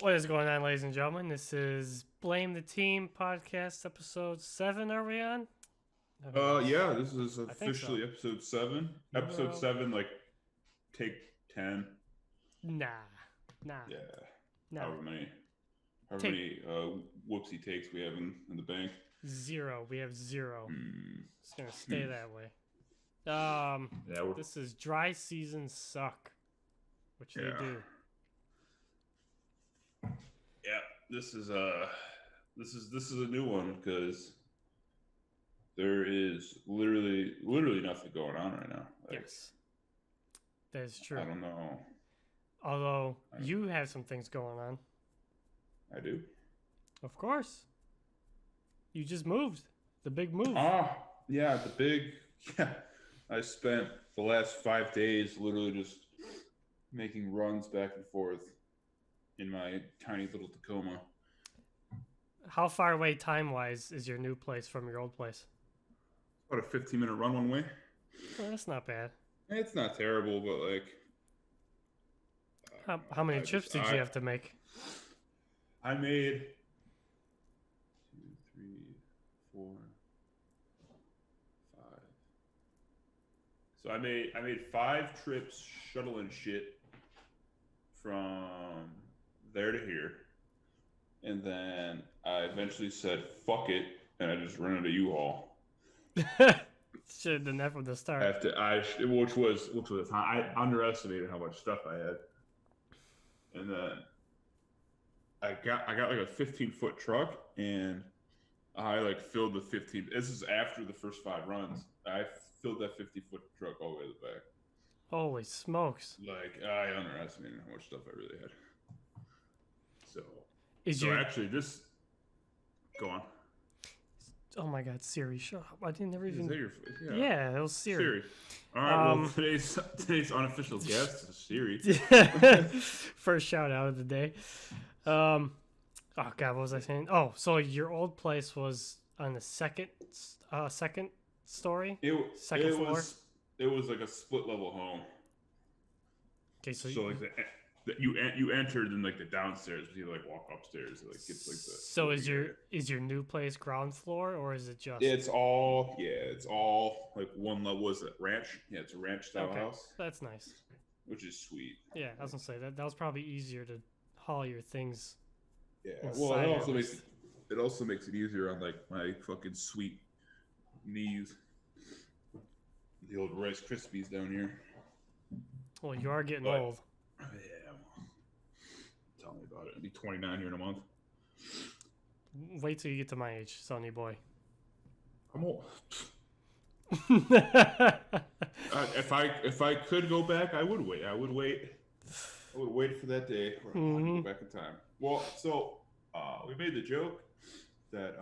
What is going on, ladies and gentlemen? This is Blame the Team podcast, episode 7. Are we on? Yeah, this is I think so. officially episode 7. Episode Numero... 7, like, take 10. Nah. Yeah, Nah. however many, however Take many whoopsie takes we have in the bank. 0. We have 0. It's gonna stay Hmm. that way. Yeah, This is dry season suck, which they yeah, do. yeah. This is a new one because there is literally nothing going on right now. Like, Yes, that is true. I don't know. Although you have some things going on, I do. of course. You just moved. The big move. Yeah, the big. Yeah, I spent the last 5 days literally just making runs back and forth in my tiny little Tacoma. How far away time-wise is your new place from your old place? About a 15-minute run one way. Well, that's not bad. It's not terrible, but like, How many trips did you have to make? I made 2, 3, 4, 5. So I made 5 trips shuttling shit from there to here. And then I eventually said, fuck it, and I just rented a U-Haul. Should have done that from the start. Which was I underestimated how much stuff I had. And then I got like a 15-foot truck, and I like filled the 15. This is after the first 5 runs. I filled that 50-foot truck all the way to the back. Holy smokes! Like, I underestimated how much stuff I really had. So actually, this. Go on. Oh my God, Siri, shut up! I didn't never even. Yeah, it was Siri. All right. Well, today's unofficial guest is Siri. First shout out of the day. Oh God, what was I saying? Oh, so your old place was on the second story. Second floor. It was like a split level home. Okay, so like you entered in like the downstairs, but you like walk upstairs. Like it's like the. So is your new place ground floor or is it just? It's all like one level. Was it ranch? Yeah, it's a ranch style house. That's nice. Which is sweet. Yeah, I was gonna say that was probably easier to haul your things. Yeah, well, it also makes it easier on like my fucking sweet knees. The old Rice Krispies down here. Well, you are getting old. Yeah. Tell me about it. I'll be 29 here in a month. Wait till you get to my age, Sonny boy. I'm old. If I could go back, I would wait. I would wait for that day where I go back in time. Well, so we made the joke that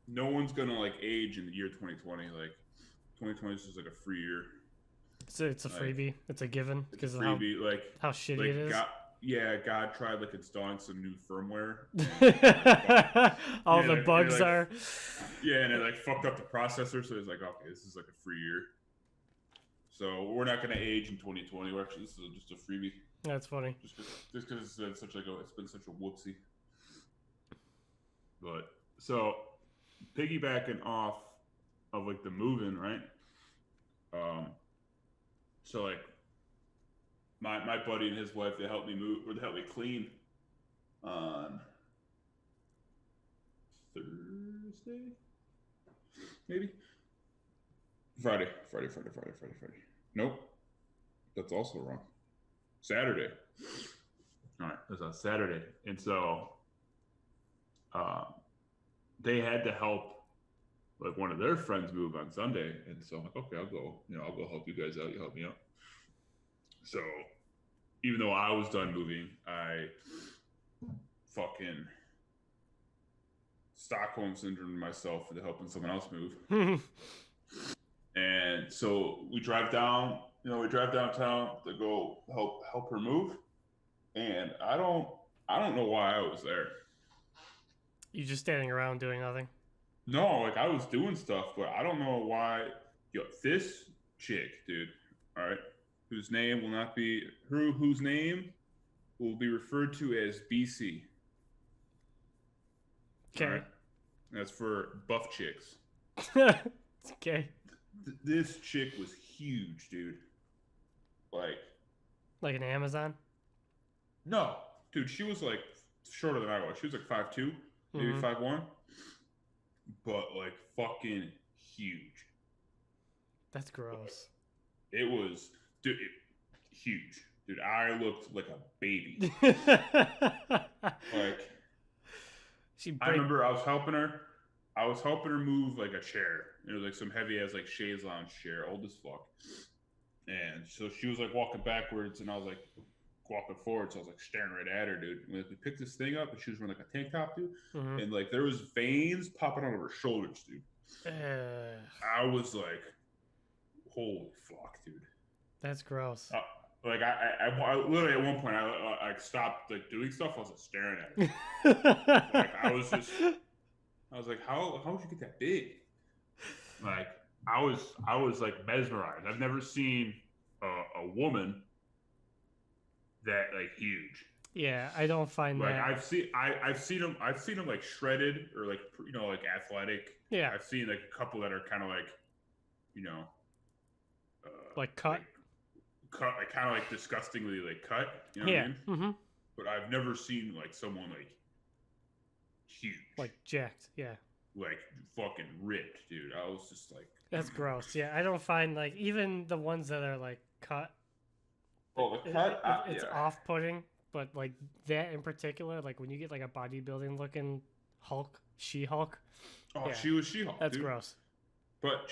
no one's gonna like age in the year 2020. Like 2020 is just like a free year. So it's a freebie. It's a given because of how shitty like it is. God tried like installing some new firmware. All the bugs are. Yeah, and it like fucked up the processor. So it's like, okay, this is like a free year. So we're not gonna age in 2020. We're actually, this is just a freebie. That's funny. Just because it's been such a whoopsie. But so piggybacking off of like the moving, right? So like my buddy and his wife, they helped me move, or they helped me clean on Thursday, maybe Friday. Nope, that's also wrong. Saturday. All right, that's on Saturday, and so they had to help like one of their friends move on Sunday, and so I'm like, okay, I'll go help you guys out. You help me out. So even though I was done moving, I fucking Stockholm syndrome myself into helping someone else move. And so we drive downtown to go help her move, and I don't know why I was there. You just standing around doing nothing? No, like I was doing stuff, but I don't know why. Yo, this chick, dude, all right, whose name will be referred to as BC. All Okay. right, that's for buff chicks. Okay. This chick was huge, dude. Like, Like an Amazon. no, dude, she was like shorter than I was. She was like 5'2", maybe Mm-hmm. 5'1", but like fucking huge. That's gross. It was, dude, huge, dude. I looked like a baby. Like, She I break. remember I was helping her. I was helping her move like a chair. It was like some heavy ass like chaise lounge chair, old as fuck. And so she was like walking backwards, and I was like walking forward. So I was like staring right at her, dude. And we picked this thing up, and she was wearing like a tank top, dude. Mm-hmm. And like there was veins popping out of her shoulders, dude. I was like, holy fuck, dude. That's gross. Like I literally at one point I stopped like doing stuff. I was just staring at it. Like I was like, how would you get that big? Like I was like mesmerized. I've never seen a woman that like huge. Yeah, I don't find Like that. I've seen them like shredded or like like athletic. Yeah. I've seen like a couple that are kind of like you know Like cut. cut like kind of like disgustingly like cut. You know Yeah. what I mean? Mm-hmm. But I've never seen like someone like huge, Like jacked. Yeah. like fucking ripped, dude. I was just like, That's gross. Yeah, I don't find like even the ones that are like cut. oh, the cut, It's yeah. off-putting, but like that in particular, like when you get like a bodybuilding looking Hulk, She-Hulk. Oh, Yeah. she was She-Hulk, That's dude. gross. But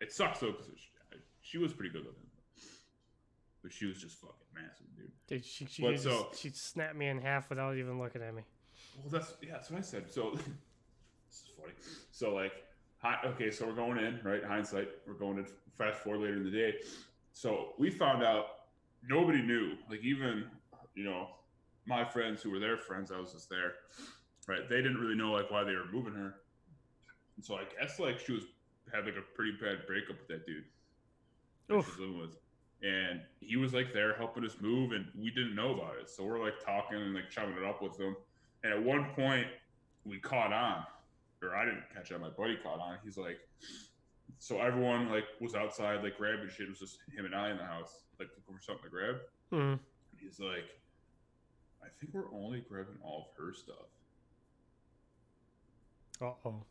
it sucks though because she was pretty good looking, but she was just fucking massive, dude. Dude, she snapped me in half without even looking at me. Well, that's what I said. So this is funny. So like, okay, so we're going in, right? Hindsight, we're going to fast forward later in the day. So we found out nobody knew. Like even my friends who were their friends, I was just there, right? They didn't really know like why they were moving her. And so I guess like she had like a pretty bad breakup with that dude that she was living with. And he was like there helping us move, and we didn't know about it. So we're like talking and like chumming it up with him. And at one point, we caught on, or I didn't catch on. My buddy caught on. He's like, so everyone like was outside like grabbing shit. It was just him and I in the house, like looking for something to grab. Mm-hmm. And he's like, I think we're only grabbing all of her stuff. Uh-oh.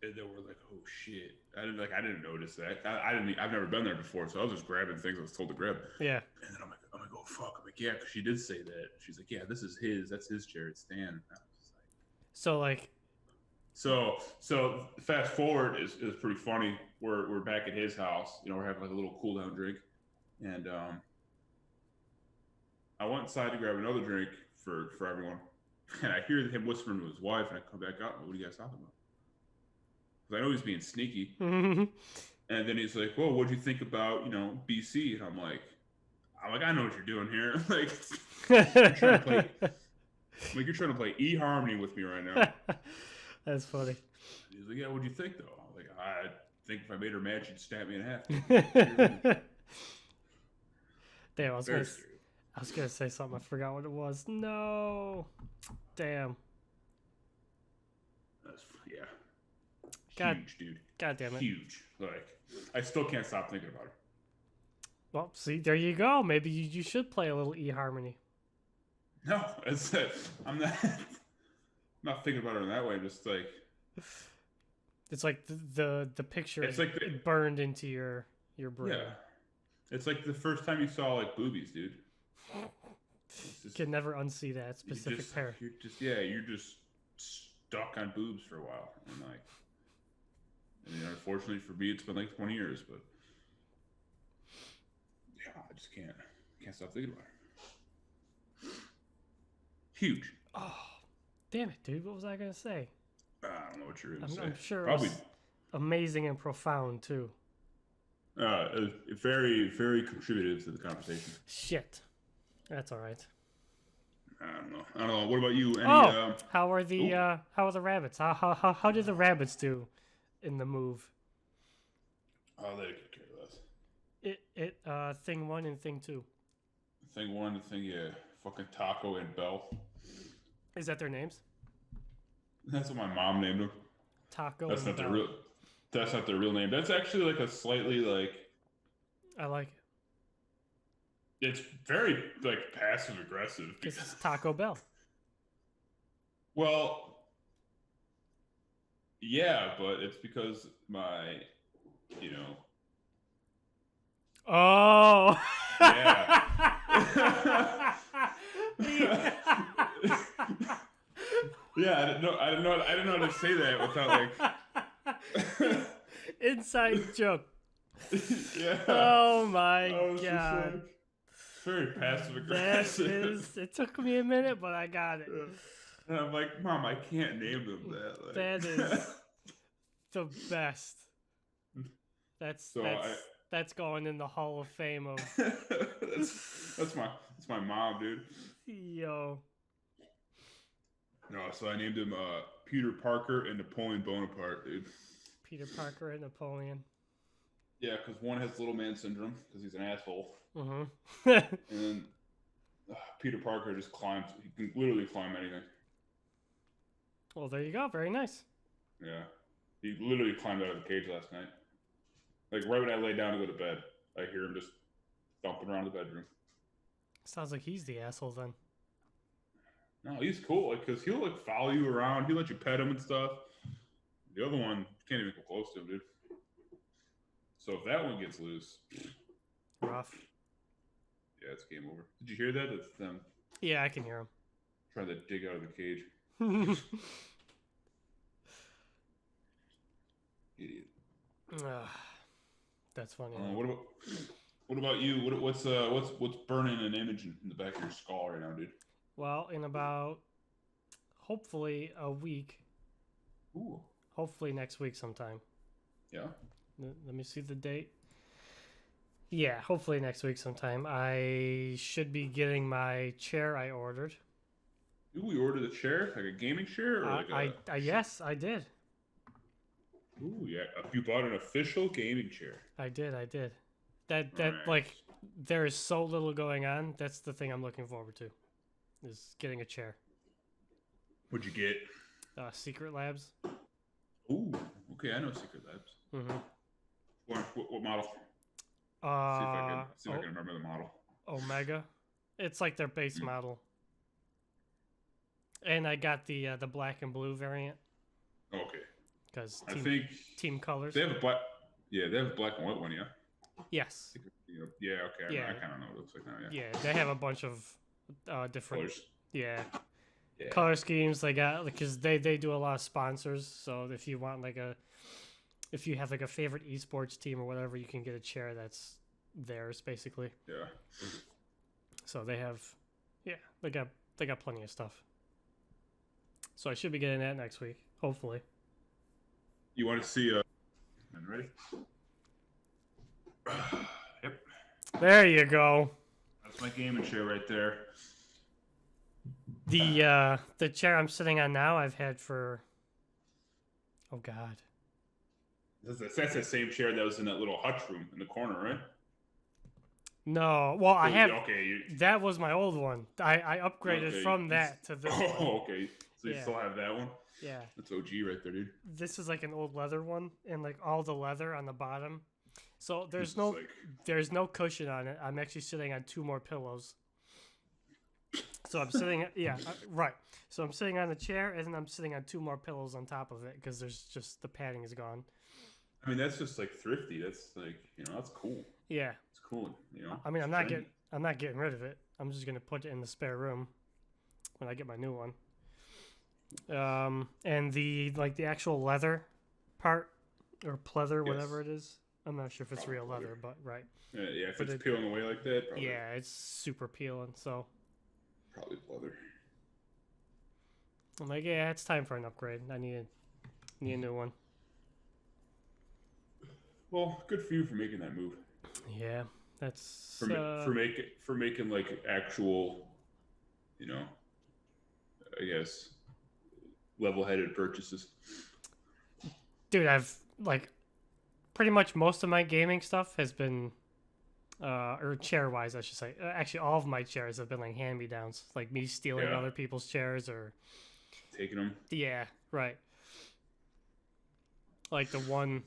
And then we're like, oh shit! I didn't notice that. I've never been there before, so I was just grabbing things I was told to grab. Yeah. And then I'm like, oh fuck! I'm like, yeah, because she did say that. She's like, yeah, this is his. That's his chair. It's Stan. So like. So fast forward is pretty funny. We're back at his house. We're having like a little cool down drink, and I went inside to grab another drink for everyone, and I hear him whispering to his wife, and I come back out. What are you guys talking about? I know he's being sneaky. Mm-hmm. And then he's like, well, what'd you think about, BC? And I'm like, I know what you're doing here. Like, you're trying to play eHarmony with me right now. That's funny. He's like, yeah, what'd you think, though? I'm like, I think if I made her mad, she'd stab me in half. Damn, I was gonna say something. I forgot what it was. No. Damn. Yeah. God, huge, dude. God damn it. Huge. Like, I still can't stop thinking about her. Well, see, there you go. Maybe you should play a little eHarmony. No, I'm not thinking about her in that way. Just like, it's like the picture. It's like it burned into your brain. Yeah, it's like the first time you saw like boobies, dude. You can never unsee that specific pair. You're just stuck on boobs for a while, and like. Unfortunately for me, it's been like 20 years, but yeah, I just can't stop thinking about her. Huge. Oh, damn it, dude! What was I gonna say? I don't know what you're gonna say. I'm sure Probably it was amazing and profound too. Very, very contributive to the conversation. Shit, that's all right. I don't know. What about you? How are the rabbits? How did the rabbits do in the move? Oh, they could care less. Thing 1 and thing 2. Thing 1 and thing Fucking Taco and Bell. Is that their names? That's what my mom named them. Taco That's and not their Bell. real. That's not their real name. That's actually like a slightly like. I like it. It's very like passive aggressive. Because it's Taco Bell. Well, yeah, but it's because my, you know. Oh. Yeah. Yeah, I didn't know. I didn't know how to say that without like. Inside joke. Yeah. Oh my I was just god. like, it's very passive That aggressive. is. It took me a minute, but I got it. And I'm like, Mom, I can't name them that. Like. That is the best. That's going in the Hall of Fame of. that's my mom, dude. Yo. No, so I named him Peter Parker and Napoleon Bonaparte, dude. Peter Parker and Napoleon. Yeah, because one has little man syndrome because he's an asshole. Mm-hmm. And then Peter Parker just climbs. He can literally climb anything. Well, there you go. Very nice. Yeah. He literally climbed out of the cage last night. Like right when I lay down to go to bed, I hear him just thumping around the bedroom. Sounds like he's the asshole then. No, he's cool because he'll like follow you around. He'll let you pet him and stuff. The other one, you can't even go close to him, dude. So if that one gets loose, Rough. yeah, it's game over. Did you hear that? That's them Yeah, I can hear him. trying to dig out of the cage. Idiot. That's funny. What about you? What's burning an image in the back of your skull right now, dude? Well, in about hopefully a week. Ooh. Hopefully next week sometime. Yeah. Let me see the date. Yeah, hopefully next week sometime. I should be getting my chair I ordered. Ooh, we ordered a chair, like a gaming chair, or like a. Yes, I did. Ooh, yeah. You bought an official gaming chair. I did. That Nice. like there is so little going on. That's the thing I'm looking forward to. Is getting a chair. What'd you get? Secret Labs. Ooh, okay, I know Secret Labs. Mm-hmm. What model? See if I can remember the model. Omega. It's like their base model. And I got the black and blue variant. Okay. Because I think team colors. they have a black. Yeah, they have a black and white one. Yeah. Yes. Yeah. Okay. Yeah. I kind of know what it looks like now. Yeah. Yeah, they have a bunch of different Colors. Yeah. Yeah. Color schemes they got because they do a lot of sponsors. So if you want if you have like a favorite esports team or whatever, you can get a chair that's theirs basically. Yeah. So they have, they got plenty of stuff. So I should be getting that next week, hopefully. You want to see ready? Yep. There you go. That's my gaming chair right there. The chair I'm sitting on now I've had for, oh god. That's the same chair that was in that little hutch room in the corner, right? No, well I have. Okay. That was my old one. I upgraded from that to this. Oh, okay. So you still have that one? Yeah. That's OG right there, dude. This is like an old leather one, and like all the leather on the bottom. So there's no cushion on it. I'm actually sitting on 2 more pillows. So I'm sitting, right. So I'm sitting on the chair, and then I'm sitting on 2 more pillows on top of it because there's just the padding is gone. I mean, that's just like thrifty. That's like, that's cool. Yeah. It's cool, I mean, I'm not getting rid of it. I'm just gonna put it in the spare room when I get my new one. And the actual leather part or pleather, whatever it is. I'm not sure if it's real leather, but right. Yeah, if it's peeling away like that, probably. Yeah, it's super peeling, so. Probably leather. I'm like, yeah, it's time for an upgrade. I need a new one. Well, good for you for making that move. Yeah, that's for making like actual, I guess, level-headed purchases. Dude, I've like pretty much most of my gaming stuff has been or chair wise, I should say. Actually, all of my chairs have been like hand me downs, like me stealing Yeah. other people's chairs or Taking them. yeah, right. Like the one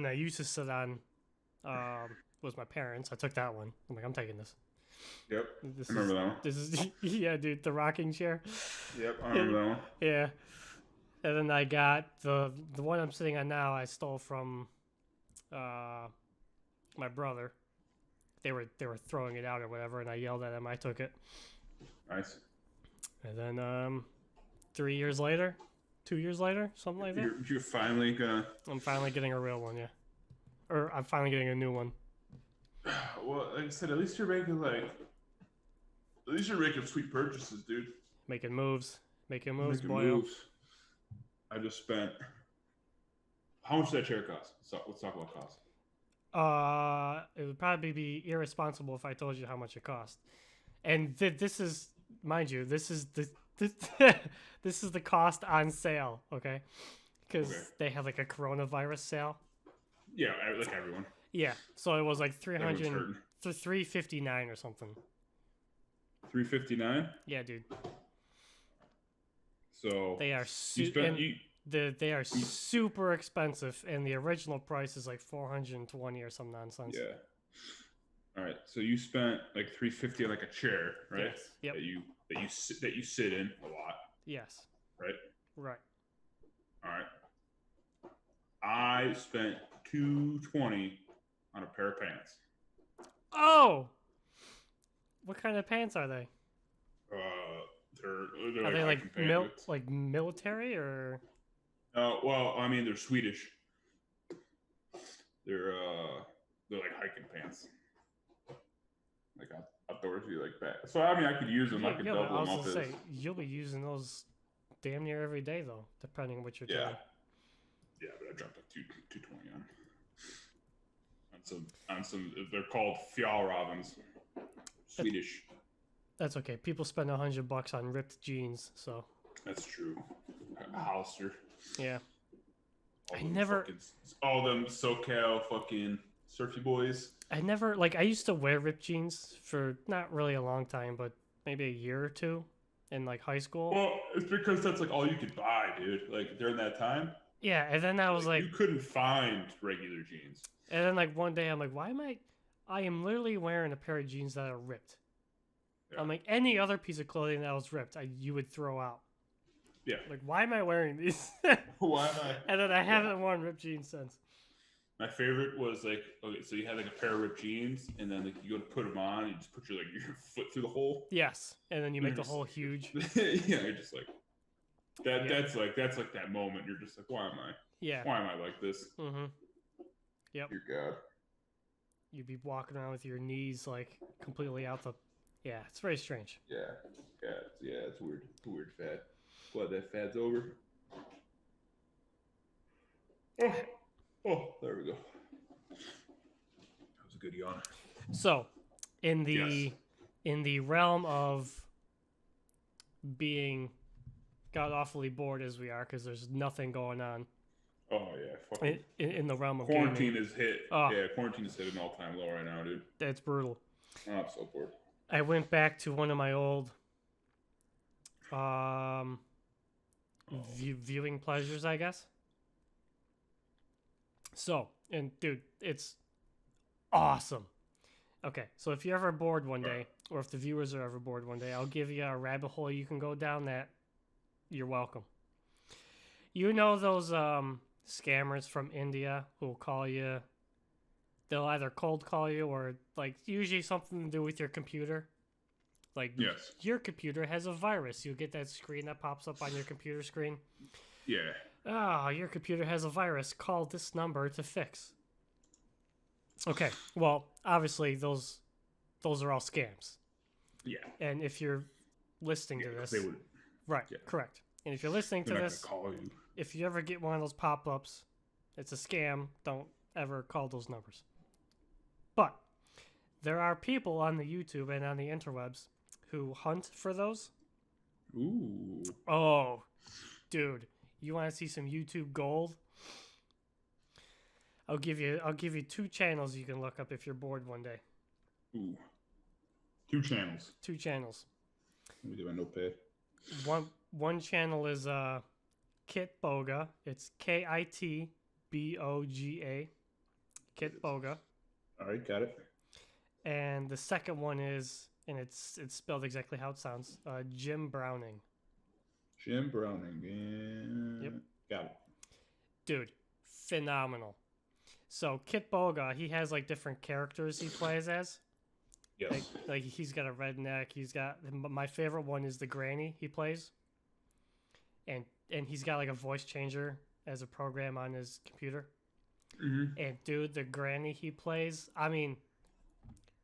I used to sit on was my parents. I took that one. I'm like, I'm taking this. Yep. This I remember is that one. this is yeah, dude, the rocking chair. Yep, I remember that one. Yeah. And then I got the one I'm sitting on now. I stole from my brother. They were throwing it out or whatever, and I yelled at them. I took it. Nice. And then 3 years later, 2 years later, something like that. You're finally gonna. I'm finally getting a real one, yeah. Or I'm finally getting a new one. Well, like I said, at least you're making sweet purchases, dude. Making moves, Making boy. moves. I just spent. How much did that chair cost? So let's talk about cost. It would probably be irresponsible if I told you how much it cost. And this is, mind you, this is this is the cost on sale, okay? Because they have like a coronavirus sale. Yeah, like everyone. Yeah, so it was like Everyone's hurting. $359 or something. $359. Yeah, dude. So they are they are super expensive, and the original price is like $420 or some nonsense. Yeah. All right. So you spent like $350 on like a chair, right? Yes. Yep. That you sit in a lot. Yes. Right. Right. All right. I spent $220 on a pair of pants. Oh. What kind of pants are they? They're are they like like military or? Well, I mean they're Swedish. They're like hiking pants, like outdoorsy like that. So I mean I could use them. I could double them up. Say, you'll be using those damn near every day though, depending on what you're doing. Yeah, but I dropped like 220 on some. They're called fjallravens. Swedish. That's okay. People spend $100 on ripped jeans, so. That's true. A Hollister. Yeah. All them SoCal fucking surfy boys. I used to wear ripped jeans for not really a long time, but maybe a year or two in like high school. Well, it's because that's like all you could buy, dude. Like during that time. Yeah, and then I was like you couldn't find regular jeans. And then like one day I'm like, why am I am literally wearing a pair of jeans that are ripped. Yeah. I'm like, any other piece of clothing that was ripped, you would throw out. Yeah. Like, why am I wearing these? Why am I? And then I haven't worn ripped jeans since. My favorite was like, okay, so you had like a pair of ripped jeans, and then like you go to put them on, and you just put your foot through the hole. Yes, and then you make the hole huge. Yeah, you're just like that. Yeah. That's like that moment. You're just like, why am I? Yeah. Why am I like this? Mm-hmm. Yep. Dear God. You'd be walking around with your knees like completely out the. Yeah, it's very strange. Yeah, it's weird. It's a weird fad. Glad that fad's over. Oh, there we go. That was a good yawn. So, in the realm of being god awfully bored as we are, because there's nothing going on. Oh yeah, in the realm of quarantine gaming. is hit. Oh. Yeah, quarantine is hit an all-time low right now, dude. That's brutal. Oh, I'm so bored. I went back to one of my old viewing pleasures, I guess. So, and dude, it's awesome. Okay, so if you're ever bored one day, or if the viewers are ever bored one day, I'll give you a rabbit hole you can go down that. You're welcome. You know those scammers from India who'll call you. They'll either cold call you or like usually something to do with your computer. Like yes. Your computer has a virus. You'll get that screen that pops up on your computer screen. Yeah. Ah, your computer has a virus. Call this number to fix. Okay. Well, obviously those are all scams. Yeah. And if you're listening to this, they would. Right. Yeah. Correct. And if you're listening to this, call you. If you ever get one of those pop-ups, it's a scam. Don't ever call those numbers. But there are people on the YouTube and on the interwebs who hunt for those. Ooh. Oh, dude, you want to see some YouTube gold? I'll give you 2 channels you can look up if you're bored one day. Ooh. 2 channels. 2 channels. Let me do my notepad. One channel is Kit Boga. It's Kitboga. Kit Boga. All right, got it. And the second one is, and it's spelled exactly how it sounds, Jim Browning. Jim Browning. And Yep. Got it. Dude, phenomenal. So Kit Boga, he has like different characters he plays as. Yes. Like he's got a redneck. He's got, my favorite one is the granny he plays. And he's got like a voice changer as a program on his computer. Mm-hmm. And dude, the granny he plays, I mean,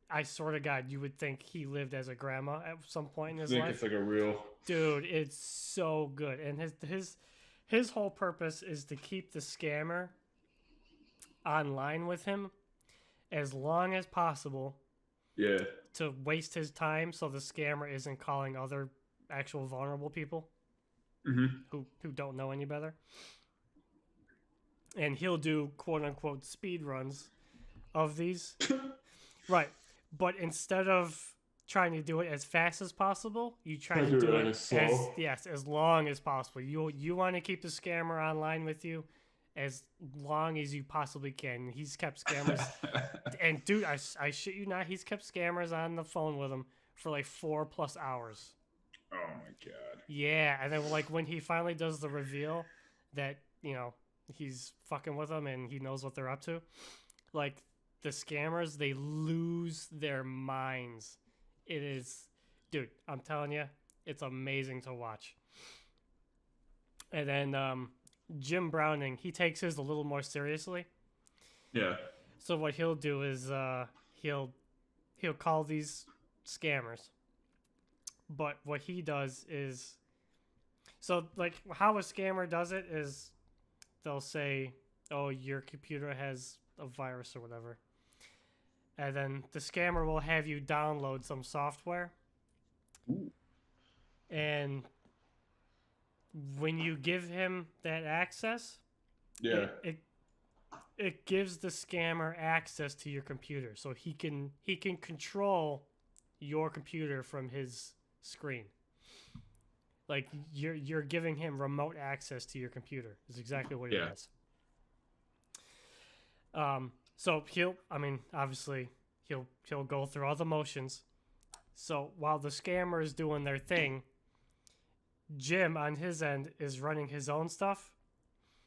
I swear to God, you would think he lived as a grandma at some point in his life. It's like a real... Dude, it's so good. And his whole purpose is to keep the scammer online with him as long as possible. Yeah. To waste his time so the scammer isn't calling other actual vulnerable people who don't know any better. And he'll do quote unquote speed runs of these. Right. But instead of trying to do it as fast as possible, you try to do it as long as possible. You want to keep the scammer online with you as long as you possibly can. He's kept scammers, and dude, I shit you not, he's kept scammers on the phone with him for like 4+ hours. Oh my God. Yeah, and then like when he finally does the reveal that, you know, he's fucking with them and he knows what they're up to, like the scammers, they lose their minds. It is, dude, I'm telling you, it's amazing to watch. And then Jim Browning, he takes his a little more seriously. Yeah. So what he'll do is he'll call these scammers. But what he does is, so like how a scammer does it is they'll say, "Oh, your computer has a virus or whatever." And then the scammer will have you download some software. Ooh. And when you give him that access, it gives the scammer access to your computer, so he can control your computer from his screen. Like you're giving him remote access to your computer is exactly what he does. So obviously he'll go through all the motions. So while the scammer is doing their thing, Jim on his end is running his own stuff.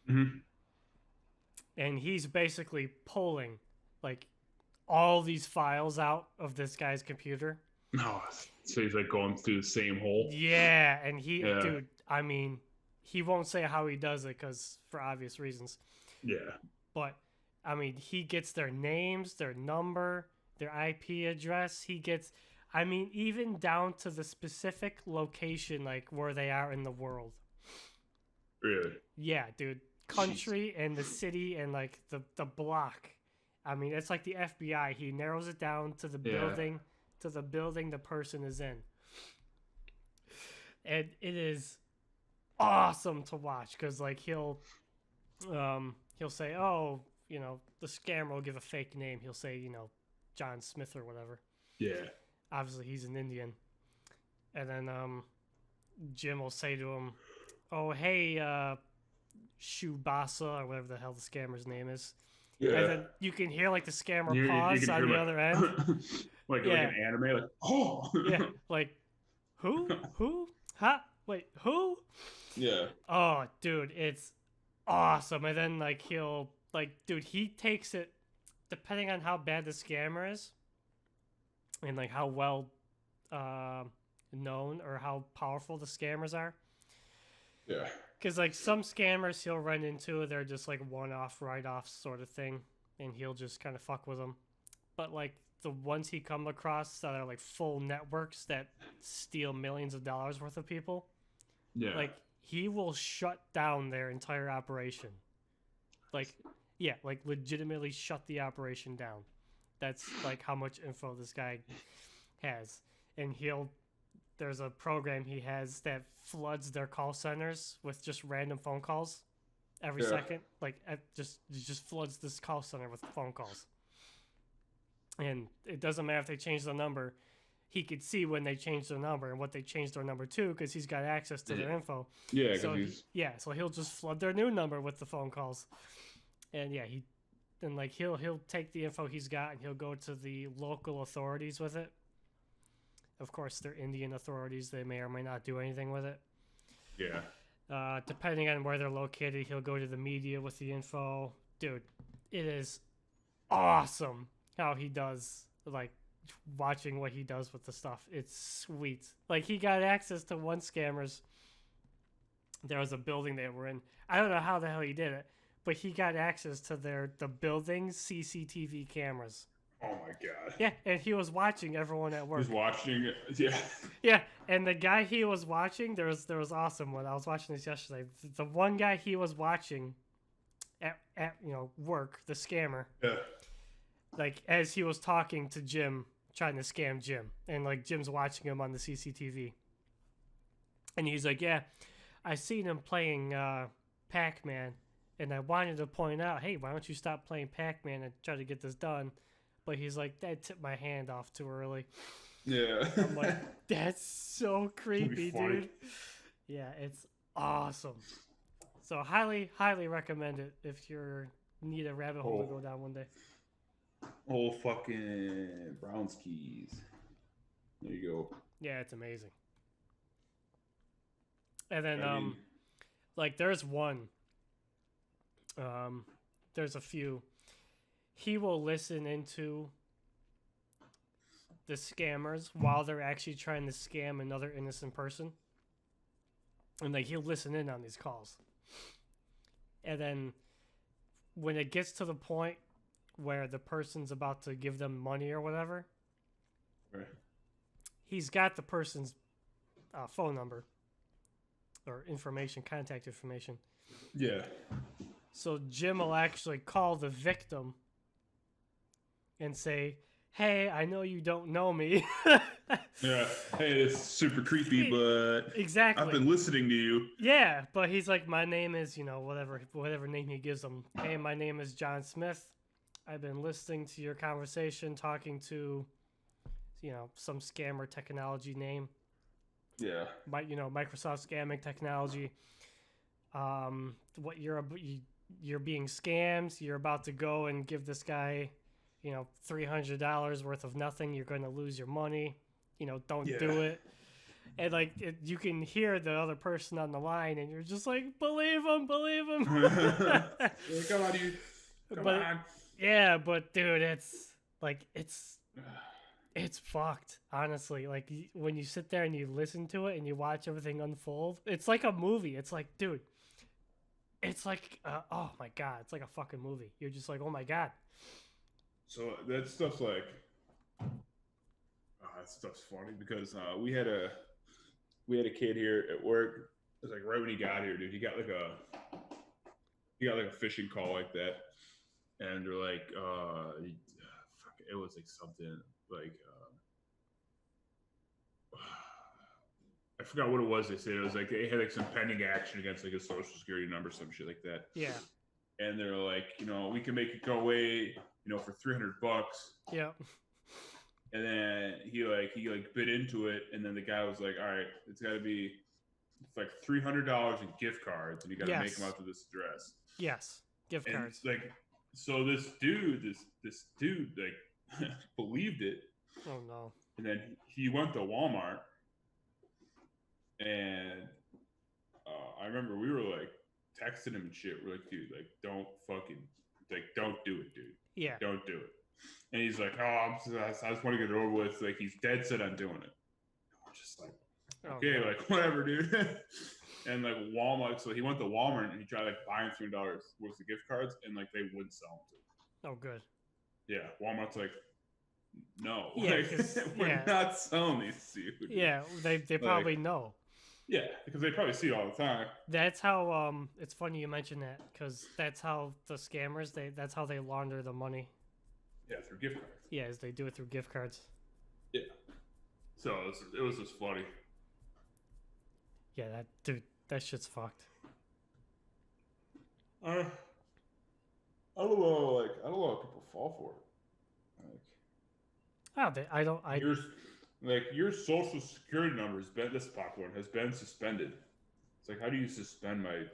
Mm-hmm. And he's basically pulling like all these files out of this guy's computer. Oh, so he's like going through the same hole. Yeah, and dude, I mean, he won't say how he does it because for obvious reasons. Yeah. But I mean, he gets their names, their number, their IP address. He gets, I mean, even down to the specific location, like where they are in the world. Really? Yeah, dude. Country and the city and like the block. I mean, it's like the FBI. He narrows it down to the building, the person is in. And it is awesome to watch because like he'll say, "Oh, you know, the scammer will give a fake name. He'll say, you know, John Smith or whatever." Yeah. Obviously, he's an Indian. And then Jim will say to him, "Oh, hey, Shubasa," or whatever the hell the scammer's name is. Yeah. And then you can hear like the scammer pause on the other end. like an anime, like, oh. Yeah, like, who? Huh? Wait, who? Yeah. Oh, dude, it's awesome. And then like he'll dude, he takes it depending on how bad the scammer is and like how well known or how powerful the scammers are. Yeah. Because like some scammers he'll run into, they're just like one-off, write-off sort of thing, and he'll just kind of fuck with them. But like the ones he come across that are like full networks that steal millions of dollars worth of people, like he will shut down their entire operation. Like, yeah, like legitimately shut the operation down. That's like how much info this guy has. And there's a program he has that floods their call centers with just random phone calls every second. Like just floods this call center with phone calls. and it doesn't matter if they change the number. He could see when they changed their number and what they changed their number to because he's got access to their info. Yeah, because So he's so he'll just flood their new number with the phone calls, and he'll take the info he's got and he'll go to the local authorities with it. Of course, they're Indian authorities. They may or may not do anything with it. yeah. Depending on where they're located, he'll go to the media with the info. Dude, it is awesome how he does, like, watching what he does with the stuff. It's sweet. Like, he got access to one scammer's. There was a building they were in. I don't know how the hell he did it, but he got access to the building's CCTV cameras. Oh my god. Yeah, and he was watching everyone at work. He's watching it. Yeah. Yeah, and the guy he was watching, there was awesome one. I was watching this yesterday. The one guy he was watching at work, the scammer. Yeah. Like, as he was talking to Jim, trying to scam Jim, and like Jim's watching him on the CCTV, and he's like, "Yeah, I seen him playing Pac-Man, and I wanted to point out, hey, why don't you stop playing Pac-Man and try to get this done?" But he's like, "That tipped my hand off too early." Yeah. I'm like, that's so creepy, dude. Yeah, it's awesome. So highly, highly recommend it if you need a rabbit hole to go down one day. Old fucking Browns keys. There you go. Yeah, it's amazing. And then, like, there's one. There's a few. He will listen into the scammers while they're actually trying to scam another innocent person. And, like, he'll listen in on these calls. And then when it gets to the point where the person's about to give them money or whatever, right, he's got the person's phone number or information, contact information. Yeah. So Jim will actually call the victim and say, "Hey, I know you don't know me." Yeah. Hey, it's super creepy, but exactly. I've been listening to you. Yeah, but he's like, "My name is, whatever name he gives them. Hey, my name is John Smith. I've been listening to your conversation, talking to, some scammer technology name. Yeah. Microsoft scamming technology. What you're being scammed. You're about to go and give this guy, $300 worth of nothing. You're going to lose your money. Don't do it." And like you can hear the other person on the line, and you're just like, "Believe him, believe him." Come on, dude. Come on. Yeah, but dude, it's fucked, honestly. Like, when you sit there and you listen to it and you watch everything unfold, it's like a movie. It's like, dude, it's like, oh my god, it's like a fucking movie. You're just like, oh my god. So that stuff's like, that stuff's funny because we had a kid here at work. It was like right when he got here, dude. He got like a phishing call like that, and they're like, it was like something like, I forgot what it was. They said it was like they had like some pending action against like a social security number, some shit like that. Yeah. And they're like, we can make it go away, for $300. Yeah. And then he bid into it, and then the guy was like, "All right, it's like $300 in gift cards, and you got to make them out to this address." Yes, gift cards. Like, so this dude like believed it. Oh no! And then he went to Walmart, and I remember we were like texting him and shit. We're like, "Dude, like, don't do it, dude. Yeah, don't do it." And he's like, I just want to get it over with. Like, he's dead set on doing it. And we're just like, okay, like, whatever, dude. And like Walmart, so he went to Walmart and he tried like buying $300 worth of gift cards, and like they wouldn't sell them to him. Oh, good. Yeah, Walmart's like, no, yeah, we're not selling these to you. Dude. Yeah, they probably know. Yeah, because they probably see it all the time. That's how it's funny you mention that, because that's how the scammers that's how they launder the money. Yeah, through gift cards. Yeah, they do it through gift cards. Yeah. So it was just funny. Yeah, that shit's fucked. I don't know. I don't know how people fall for it. Like, Oh, I don't. Your social security number has been this popular one has been suspended. It's like, how do you suspend my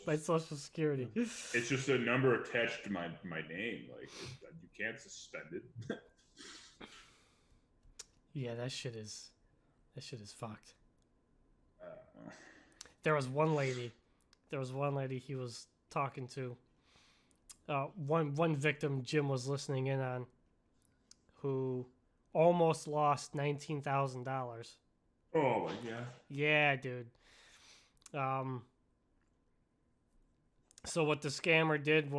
My social security. It's just a number attached to my name. Like, you can't suspend it. Yeah, that shit is fucked. Uh, There was one lady he was talking to. One victim Jim was listening in on, who almost lost $19,000. oh my god. Yeah, dude. So what the scammer did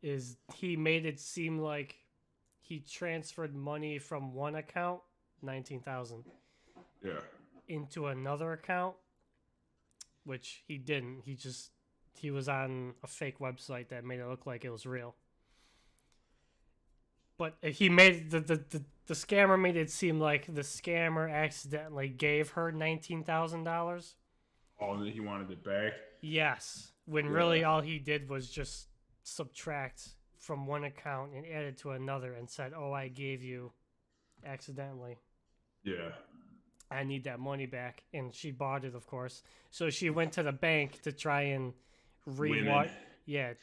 is he made it seem like he transferred money from one account, 19,000, Yeah. into another account, which he didn't. He was on a fake website that made it look like it was real. But he made the scammer made it seem like the scammer accidentally gave her $19,000. Oh, and then he wanted it back. Yes, when really all he did was just subtract from one account and add it to another and said, "Oh, I gave you accidentally. Yeah. I need that money back." And she bought it, of course. So she went to the bank to try and rewire. Yeah,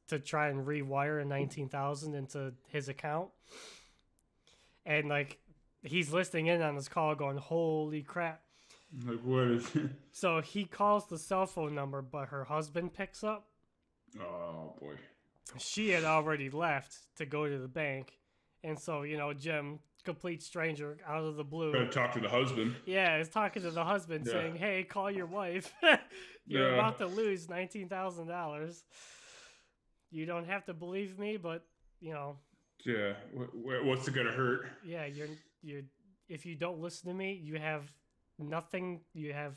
to try and rewire 19,000 into his account. And like he's listening in on this call, going, "Holy crap!" Like, what is it? So he calls the cell phone number, but her husband picks up. Oh boy. She had already left to go to the bank, and so Jim, complete stranger, out of the blue, Gotta talk to the husband. Yeah, is talking to the husband, saying, "Hey, call your wife. You're about to lose $19,000. You don't have to believe me, but Yeah. What's it gonna hurt? Yeah, you're. If you don't listen to me, you have nothing. You have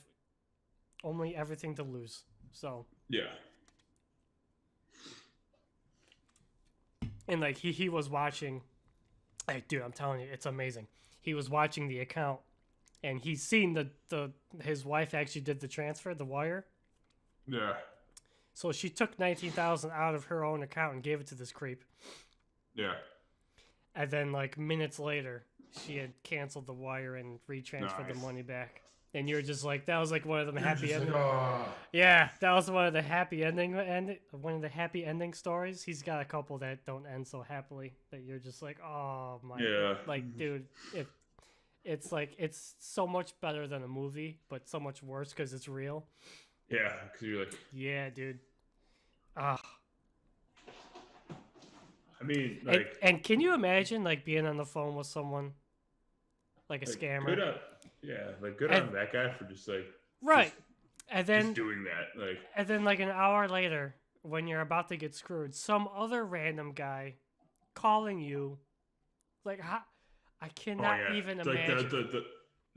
only everything to lose. So yeah." And like he was watching. Hey, dude, I'm telling you, it's amazing. He was watching the account, and he's seen his wife actually did the transfer, the wire. Yeah. So she took 19,000 out of her own account and gave it to this creep. Yeah. And then like minutes later, she had canceled the wire and retransferred the money back. And you're just like, that was like one of the happy ending. Like, oh. Yeah, that was one of the happy ending stories. He's got a couple that don't end so happily that you're just like, oh my. Yeah. Like, dude, it's like it's so much better than a movie, but so much worse because it's real. Yeah, because you're like, yeah, dude. Ah. I mean, like, and can you imagine like being on the phone with someone, like a scammer? Good on that guy for just like and then just doing that, like, and then like an hour later, when you're about to get screwed, some other random guy calling you, like, I cannot even imagine.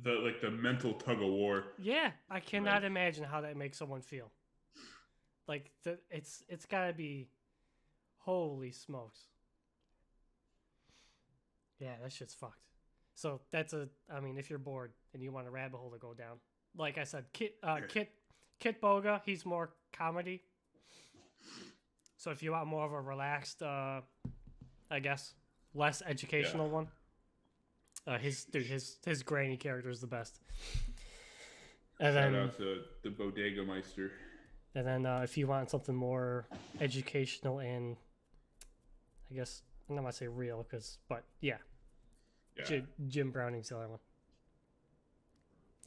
Like the mental tug of war. Yeah, I cannot imagine how that makes someone feel. Like it's gotta be, holy smokes. Yeah, that shit's fucked. So that's I mean, if you're bored and you want a rabbit hole to go down, like I said, Kit Boga, he's more comedy. So if you want more of a relaxed, I guess, less educational one, his granny character is the best. And Shout out to the Bodega Meister. And then if you want something more educational and, I guess, I'm not going to say real, but yeah. Jim Browning's the other one.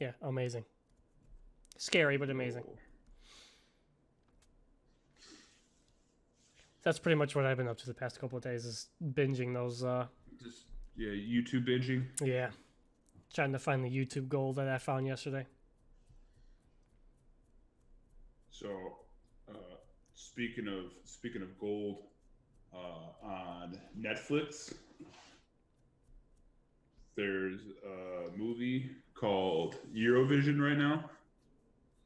Yeah, amazing. Scary, but amazing. Oh. That's pretty much what I've been up to the past couple of days, is binging those. YouTube binging. Yeah. Trying to find the YouTube gold that I found yesterday. So, speaking of gold, on Netflix, there's a movie called Eurovision right now.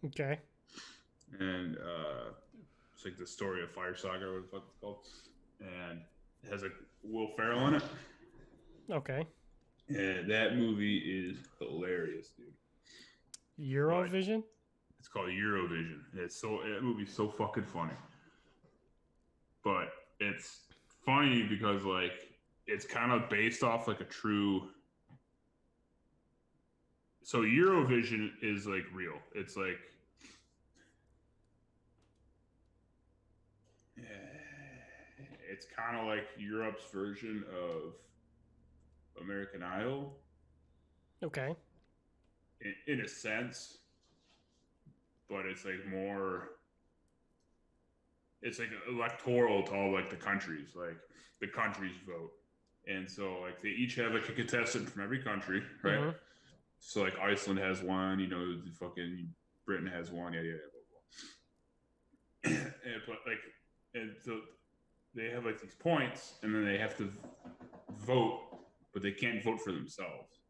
Okay. And it's like the story of Fire Saga, or what the fuck it's called, and it has Will Ferrell in it. Okay. And that movie is hilarious, dude. Eurovision? It's called Eurovision. That movie's so fucking funny. But it's funny because like it's kind of based off like a true. So Eurovision is like real. It's like it's kind of like Europe's version of American Idol. Okay. In a sense, but it's like more. It's like electoral to all like the countries. Like the countries vote, and so like they each have like a contestant from every country, right? Mm-hmm. So like Iceland has one, you know, the fucking Britain has one, yeah, blah, blah. And so they have like these points, and then they have to vote, but they can't vote for themselves.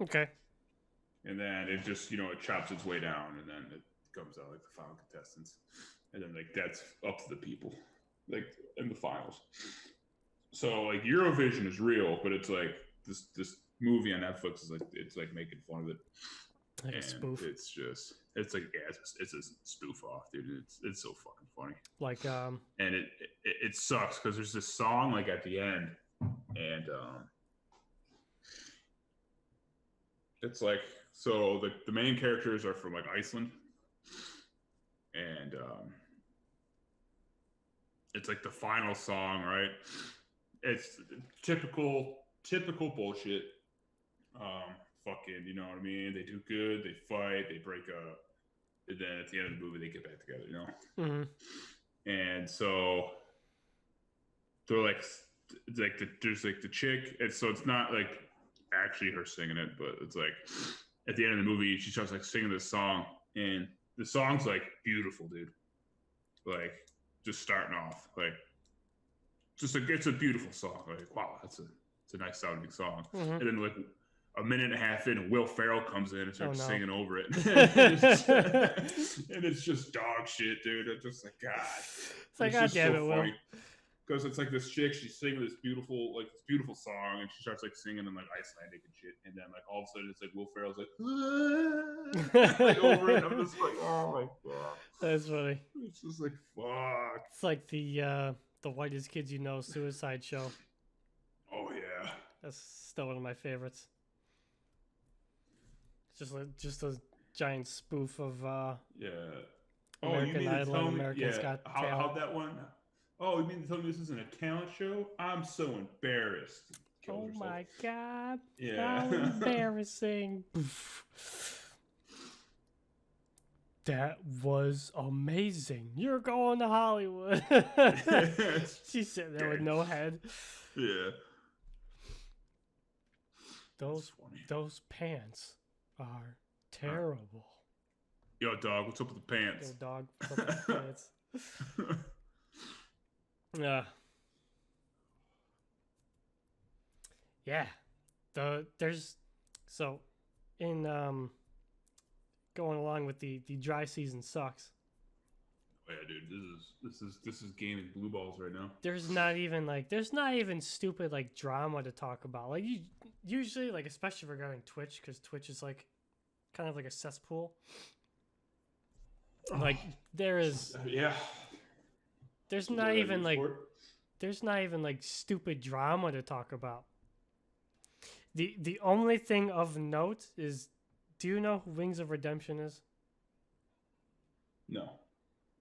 Okay. And then it just, you know, it chops its way down, and then it comes out like the final contestants, and then like that's up to the people, like in the finals. So like Eurovision is real, but it's like this movie on Netflix is like it's like making fun of it. Like a spoof. It's just it's like yeah, it's a spoof off, dude. It's so fucking funny. Like and it sucks because there's this song like at the end, and it's like so the main characters are from like Iceland, and it's like the final song, right? It's typical bullshit. Fucking, you know what I mean? They do good, they fight, they break up, and then at the end of the movie they get back together, you know? Mm-hmm. And so they're like there's like the chick, and so it's not like actually her singing it, but it's like at the end of the movie she starts like singing this song, and the song's like beautiful, dude. Like just starting off, like just like it's a beautiful song. Like wow, it's a nice sounding song. Mm-hmm. And then like a minute and a half in, Will Ferrell comes in and starts singing over it. And it's just dog shit, dude. It's just like God. It's like God damn it, Will. Because it's like this chick, she's singing this beautiful song, and she starts like singing in like Icelandic and shit, and then like all of a sudden it's like Will Ferrell's like, like over it. I'm just like, oh my God. That's funny. It's just like fuck. It's like the Whitest Kids You Know Suicide Show. Oh yeah. That's still one of my favorites. Just a giant spoof of yeah. American Idol and American's Got Talent. How'd that one? Oh, you mean to tell me this isn't a talent show? I'm so embarrassed. Oh my God. Yeah. How embarrassing. That was amazing. You're going to Hollywood. She's sitting there with no head. Yeah. Those pants are terrible. Yo, dog, what's up with the pants? Yo, dog, what's up with the pants? Yeah. There's so in going along with the dry season sucks. Oh yeah, dude, this is gaming blue balls right now. There's not even stupid like drama to talk about. Like you usually like especially regarding Twitch, because Twitch is like kind of like a cesspool. Like there is there's not even like stupid drama to talk about. The only thing of note is, do you know who Wings of Redemption is? No.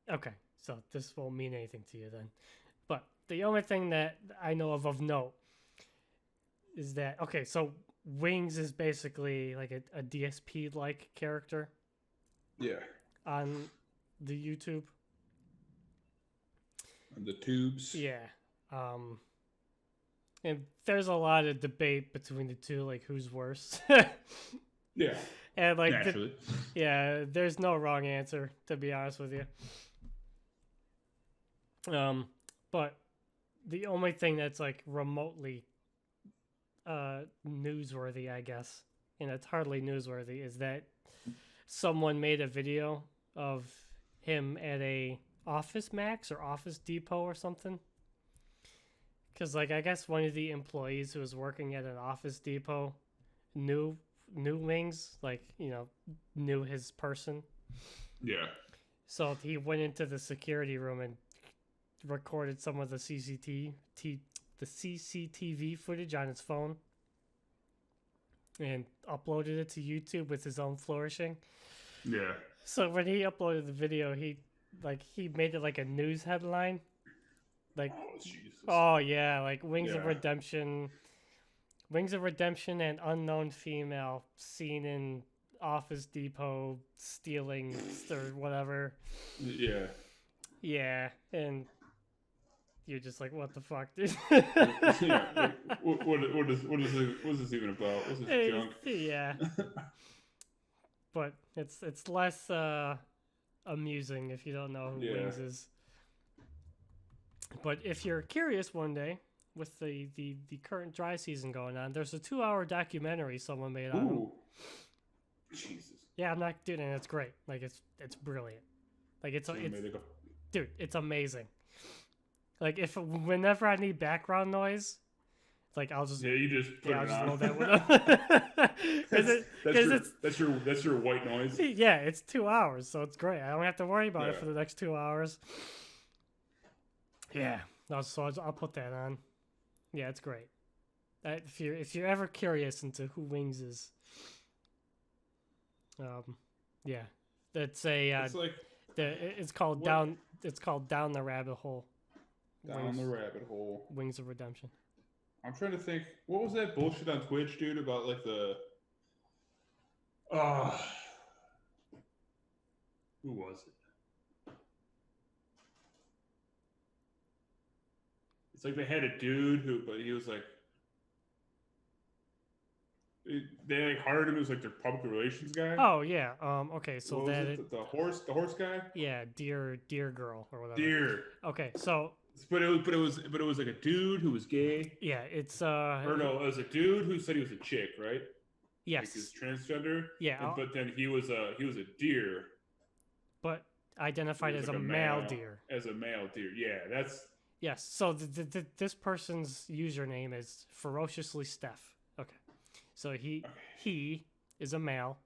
Okay, so this won't mean anything to you then. But the only thing that I know of note is that, okay, so Wings is basically like a DSP-like character. Yeah. On the YouTube. On the tubes. Yeah. And there's a lot of debate between the two, like who's worse. Yeah. And like naturally. There's no wrong answer, to be honest with you. But the only thing that's like remotely newsworthy, I guess, and it's hardly newsworthy, is that someone made a video of him at a Office Max or Office Depot or something. Because, like, I guess one of the employees who was working at an Office Depot knew Wings, like, you know, knew his person. Yeah. So he went into the security room and recorded some of the the CCTV footage on his phone and uploaded it to YouTube with his own flourishing. Yeah. So when he uploaded the video, he made it like a news headline. Like, Oh, Jesus. oh yeah, like Wings of Redemption and unknown female seen in Office Depot stealing or whatever. Yeah. Yeah, and you're just like, what the fuck, dude? Yeah. What is this even about? What's this junk? Yeah. But it's less amusing if you don't know who Wings is. But if you're curious one day, with the current dry season going on, there's a 2-hour documentary someone made on him. Jesus. Yeah, I'm not doing it. It's great. Like it's brilliant. Like it's dude, it's amazing. Like whenever I need background noise, like I'll just you just put it on. Load that one up. That's your white noise. Yeah, it's 2 hours, so it's great. I don't have to worry about it for the next 2 hours. Yeah, so I'll put that on. Yeah, it's great. If you're ever curious into who Wings is, yeah, it's it's called Down the Rabbit Hole. Down the Rabbit Hole. Wings of Redemption. I'm trying to think. What was that bullshit on Twitch, dude? About like the. Who was it? It's like they had a dude but he was like. They like hired him as like their public relations guy. Oh yeah. Okay. So the horse guy. Yeah, deer girl or whatever. Deer. Okay. So. But it was like a dude who was gay. Yeah, it's Or no, it was a dude who said he was a chick, right? Yes. Like he's transgender. Yeah. But then he was a deer. But identified as a male deer. As a male deer, yeah, that's. Yes. So this person's username is Ferociously Steph. Okay. So he is a male,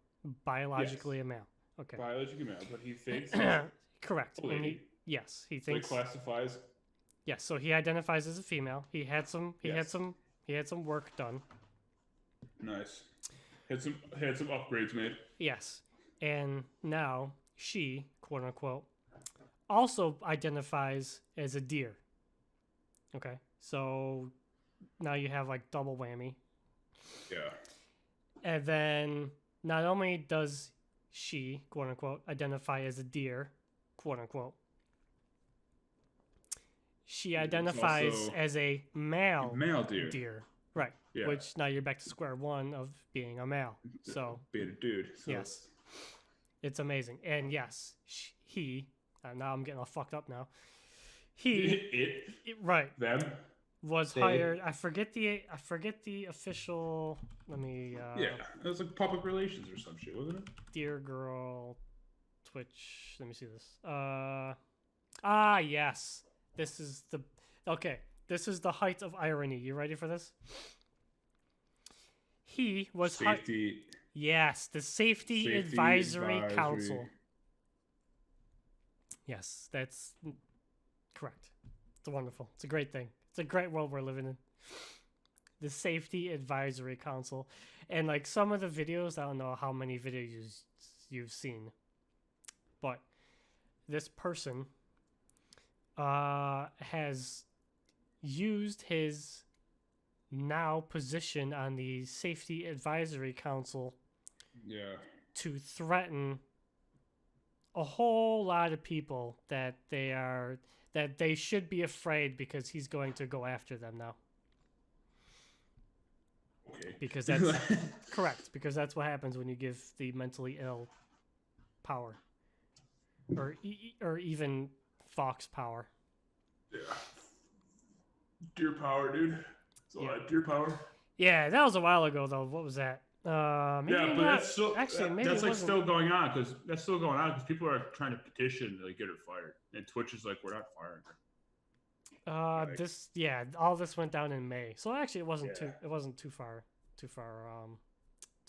biologically a male. Okay. Biologically male, but he thinks. Correct. He thinks. So he classifies. Yes, so he identifies as a female. He had some work done. Nice. Had some upgrades made. Yes. And now she, quote unquote, also identifies as a deer. Okay. So now you have like double whammy. Yeah. And then not only does she, quote unquote, identify as a deer, quote unquote, she identifies as a male deer. Right. Yeah. Which now you're back to square one of being a male. So being a dude. So yes. It's amazing. And yes, he, now I'm getting all fucked up now. Right. Them was hired. I forget the official. Let me. Yeah, it was like public relations or some shit, wasn't it? Dear girl, Twitch. Let me see this. Yes. This is the height of irony. You ready for this? He was safety. Yes, the Safety Advisory Council. Yes, that's correct. It's wonderful. It's a great thing. It's a great world we're living in. The Safety Advisory Council. And like some of the videos, I don't know how many videos you've seen, but this person has used his now position on the Safety Advisory Council to threaten a whole lot of people that they should be afraid because he's going to go after them now. Okay. Because that's correct. Because that's what happens when you give the mentally ill power, or even Fox power. Yeah. Deer power, dude. It's a lot of deer power. Yeah, that was a while ago though. What was that? But that's still still going on because people are trying to petition to get her fired, and Twitch is like, we're not firing her. All this went down in May, so actually it wasn't too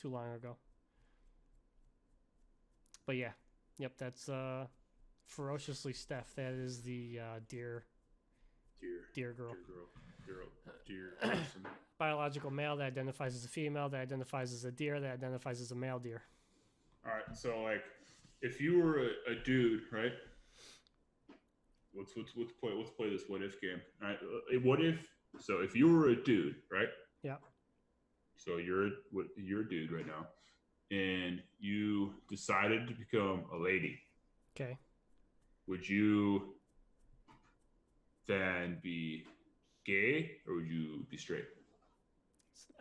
long ago. But yeah, yep, that's Ferociously Steph. That is the deer Deer girl. Deer person. Biological male that identifies as a female, that identifies as a deer, that identifies as a male deer. All right, so like, if you were a dude, right? Let's play this what if game. All right, what if? So if you were a dude, right? Yeah. So you're a dude right now, and you decided to become a lady. Okay. Would you then be gay or would you be straight?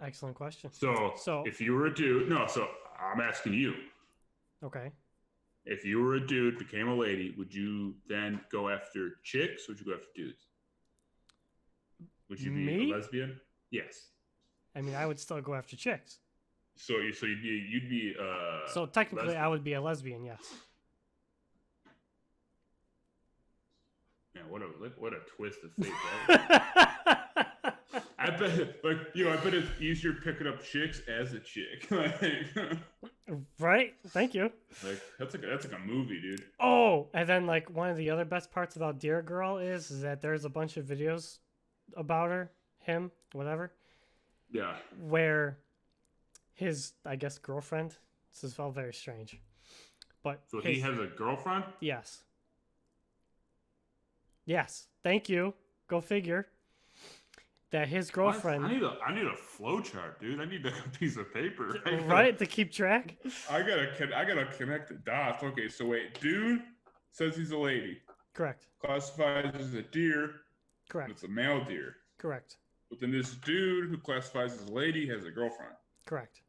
Excellent question. So if you were a dude, no. So I'm asking you. Okay. If you were a dude, became a lady, would you then go after chicks or would you go after dudes? Would you be a lesbian? Yes. I mean, I would still go after chicks. So you'd be So technically, lesbian. I would be a lesbian. Yes. Man, what a twist of fate I bet it's easier picking up chicks as a chick. Right? Thank you. Like that's like a movie, dude. Oh, and then like one of the other best parts about Deer Girl is that there's a bunch of videos about her, him, whatever. Yeah. Where his, I guess, girlfriend. This is all very strange. But so he has a girlfriend? Yes. Yes. Thank you. Go figure. That his girlfriend. I need a flow chart, dude. I need a piece of paper. Right, to keep track. I gotta connect the dots. Okay, so wait, dude says he's a lady. Correct. Classifies as a deer. Correct. It's a male deer. Correct. But then this dude who classifies as a lady has a girlfriend. Correct.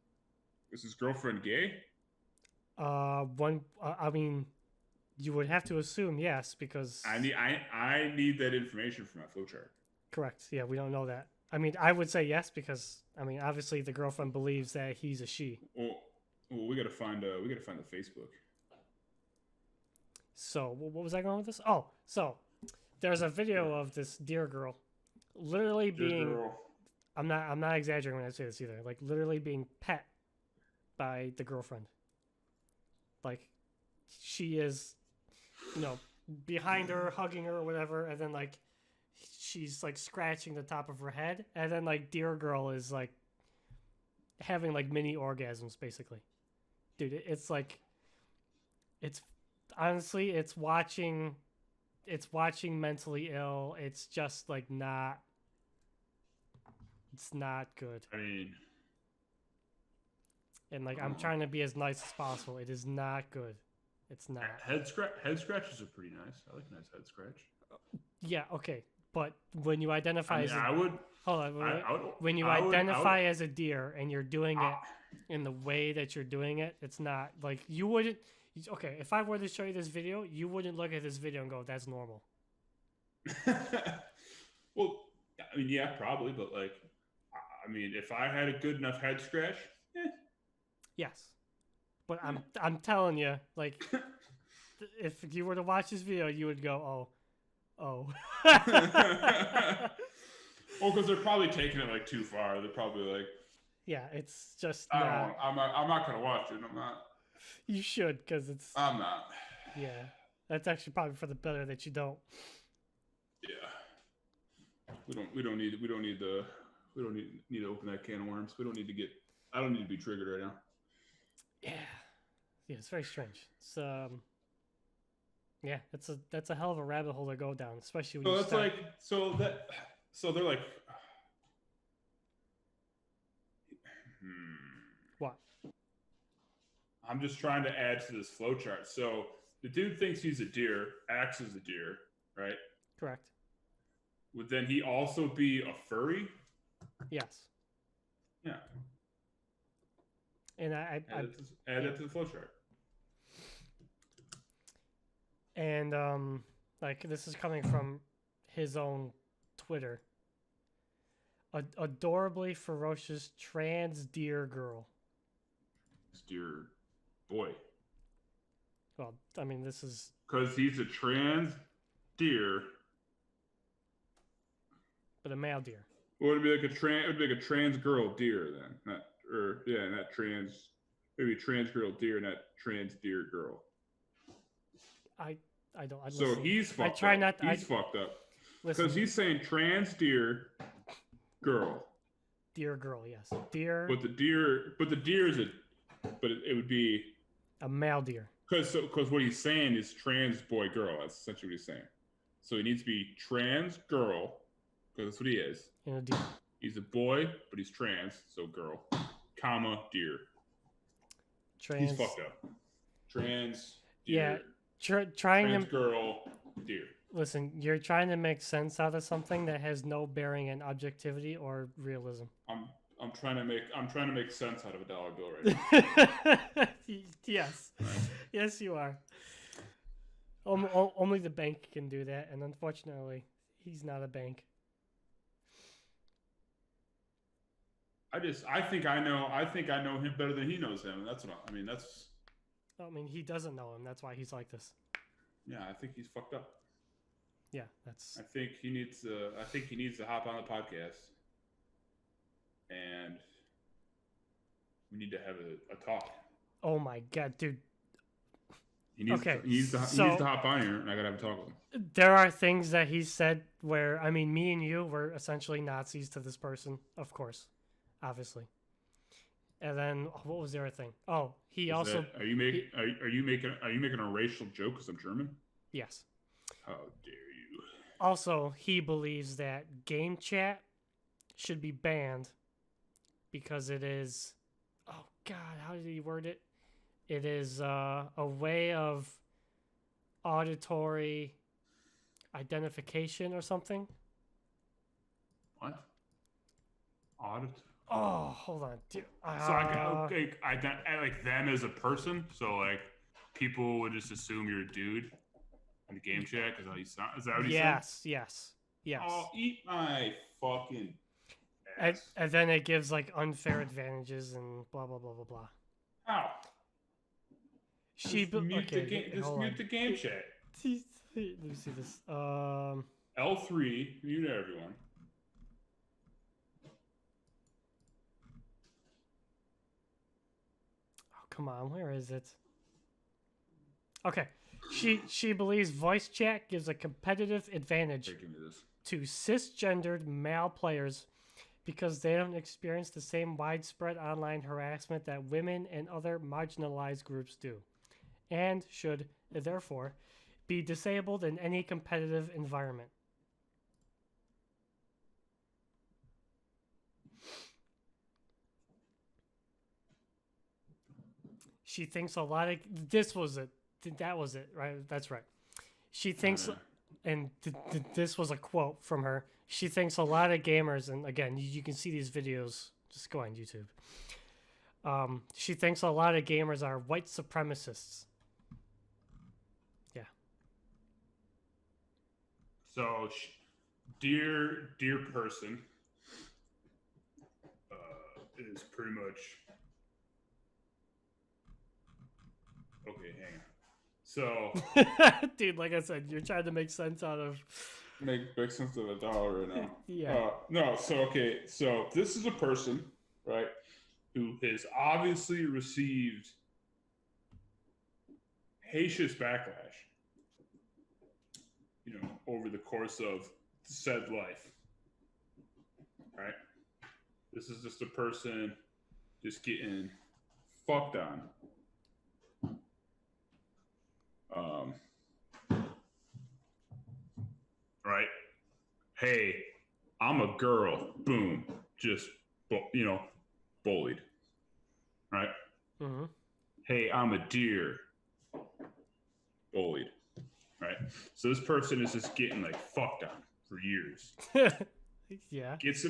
Is his girlfriend gay? I mean, you would have to assume yes, because I need that information for my flowchart. Correct. Yeah, we don't know that. I mean, I would say yes because I mean, obviously the girlfriend believes that he's a she. Well, we gotta find the Facebook. So what was I going with this? Oh, so there's a video of this deer girl, literally being. I'm not exaggerating when I say this either. Like literally being pet by the girlfriend. Like she is, behind her, hugging her or whatever, and then like she's like scratching the top of her head, and then like Deer Girl is like having like mini orgasms basically. Dude, it's like it's honestly it's watching mentally ill. It's just like it's not good. I mean, and like I'm trying to be as nice as possible. It is not good. It's not. Head scratches are pretty nice. I like a nice head scratch. Yeah, okay. But when you identify when you identify as a deer and you're doing it in the way that you're doing it, it's not like you wouldn't. Okay, if I were to show you this video, you wouldn't look at this video and go, "That's normal." Well, I mean, yeah, probably, but like, I mean, if I had a good enough head scratch, yes. But I'm telling you, like, if you were to watch this video, you would go, oh. Well, because they're probably taking it like too far. They're probably like, yeah, it's just. I'm not gonna watch it. I'm not. You should, because it's. I'm not. Yeah, that's actually probably for the better that you don't. Yeah. We don't need to open that can of worms. I don't need to be triggered right now. Yeah, it's very strange. It's yeah, that's a hell of a rabbit hole to go down, especially when so they're like, what? I'm just trying to add to this flowchart. So the dude thinks he's a deer, acts as a deer, right? Correct. Would then he also be a furry? Yes. Yeah. And add it to the flowchart. And like this is coming from his own Twitter. Adorably ferocious trans deer girl. Deer boy. Well, I mean, this is because he's a trans deer, but a male deer. Well, it'd be like a trans girl deer then, not trans. Maybe trans girl deer, not trans deer girl. I don't. So he's fucked up. He's fucked up. Because he's saying trans deer girl. Deer girl, yes. Deer. But the deer is it would be a male deer. Because what he's saying is trans boy girl. That's essentially what he's saying. So he needs to be trans girl, because that's what he is. And a deer. He's a boy, but he's trans, so girl, comma, deer. Trans. He's fucked up. Trans deer. Yeah, trying trans to girl, deer. Listen, you're trying to make sense out of something that has no bearing in objectivity or realism. I'm trying to make sense out of a dollar bill right now. Yes. Right. Yes, you are. Only the bank can do that, and unfortunately, he's not a bank. I think I know him better than he knows him. That's what I mean. That's. I mean, he doesn't know him. That's why he's like this. Yeah, I think he's fucked up. Yeah, that's. I think he needs to hop on the podcast, and we need to have a talk. Oh my god, dude. He needs to hop on here, and I gotta have a talk with him. There are things that he said where, I mean, me and you were essentially Nazis to this person, of course, obviously. And then what was the other thing? Oh, he also. Are you making a racial joke because I'm German? Yes. How dare you? Also, he believes that game chat should be banned because it is. Oh God, how did he word it? It is a way of auditory identification or something. What? Audit? Oh, hold on. Dude, so I like them as a person. So like people would just assume you're a dude in the game chat because how you sound. Is that what he said? Yes. Oh, eat my fucking ass. And then it gives like unfair advantages and blah blah blah blah blah. How? Mute the game chat. Let me see this. L3, mute everyone. Oh, come on, where is it? Okay. She believes voice chat gives a competitive advantage to cisgendered male players because they don't experience the same widespread online harassment that women and other marginalized groups do, and should, therefore, be disabled in any competitive environment. She thinks a lot of... That was it, right? That's right. She thinks... And this was a quote from her. She thinks a lot of gamers... And again, you can see these videos. Just go on YouTube. She thinks a lot of gamers are white supremacists. Yeah. So, dear person, is pretty much... Okay, hang on. So... Dude, like I said, you're trying to make sense out of... Make sense of a dollar right now. Yeah. No, so this is a person, right, who has obviously received haitious backlash, over the course of said life, right? This is just a person just getting fucked on. Right? Hey, I'm a girl. Boom. Just, bullied. Right? Mm-hmm. Hey, I'm a deer. Bullied. Right? So this person is just getting like fucked on for years. Yeah. Gets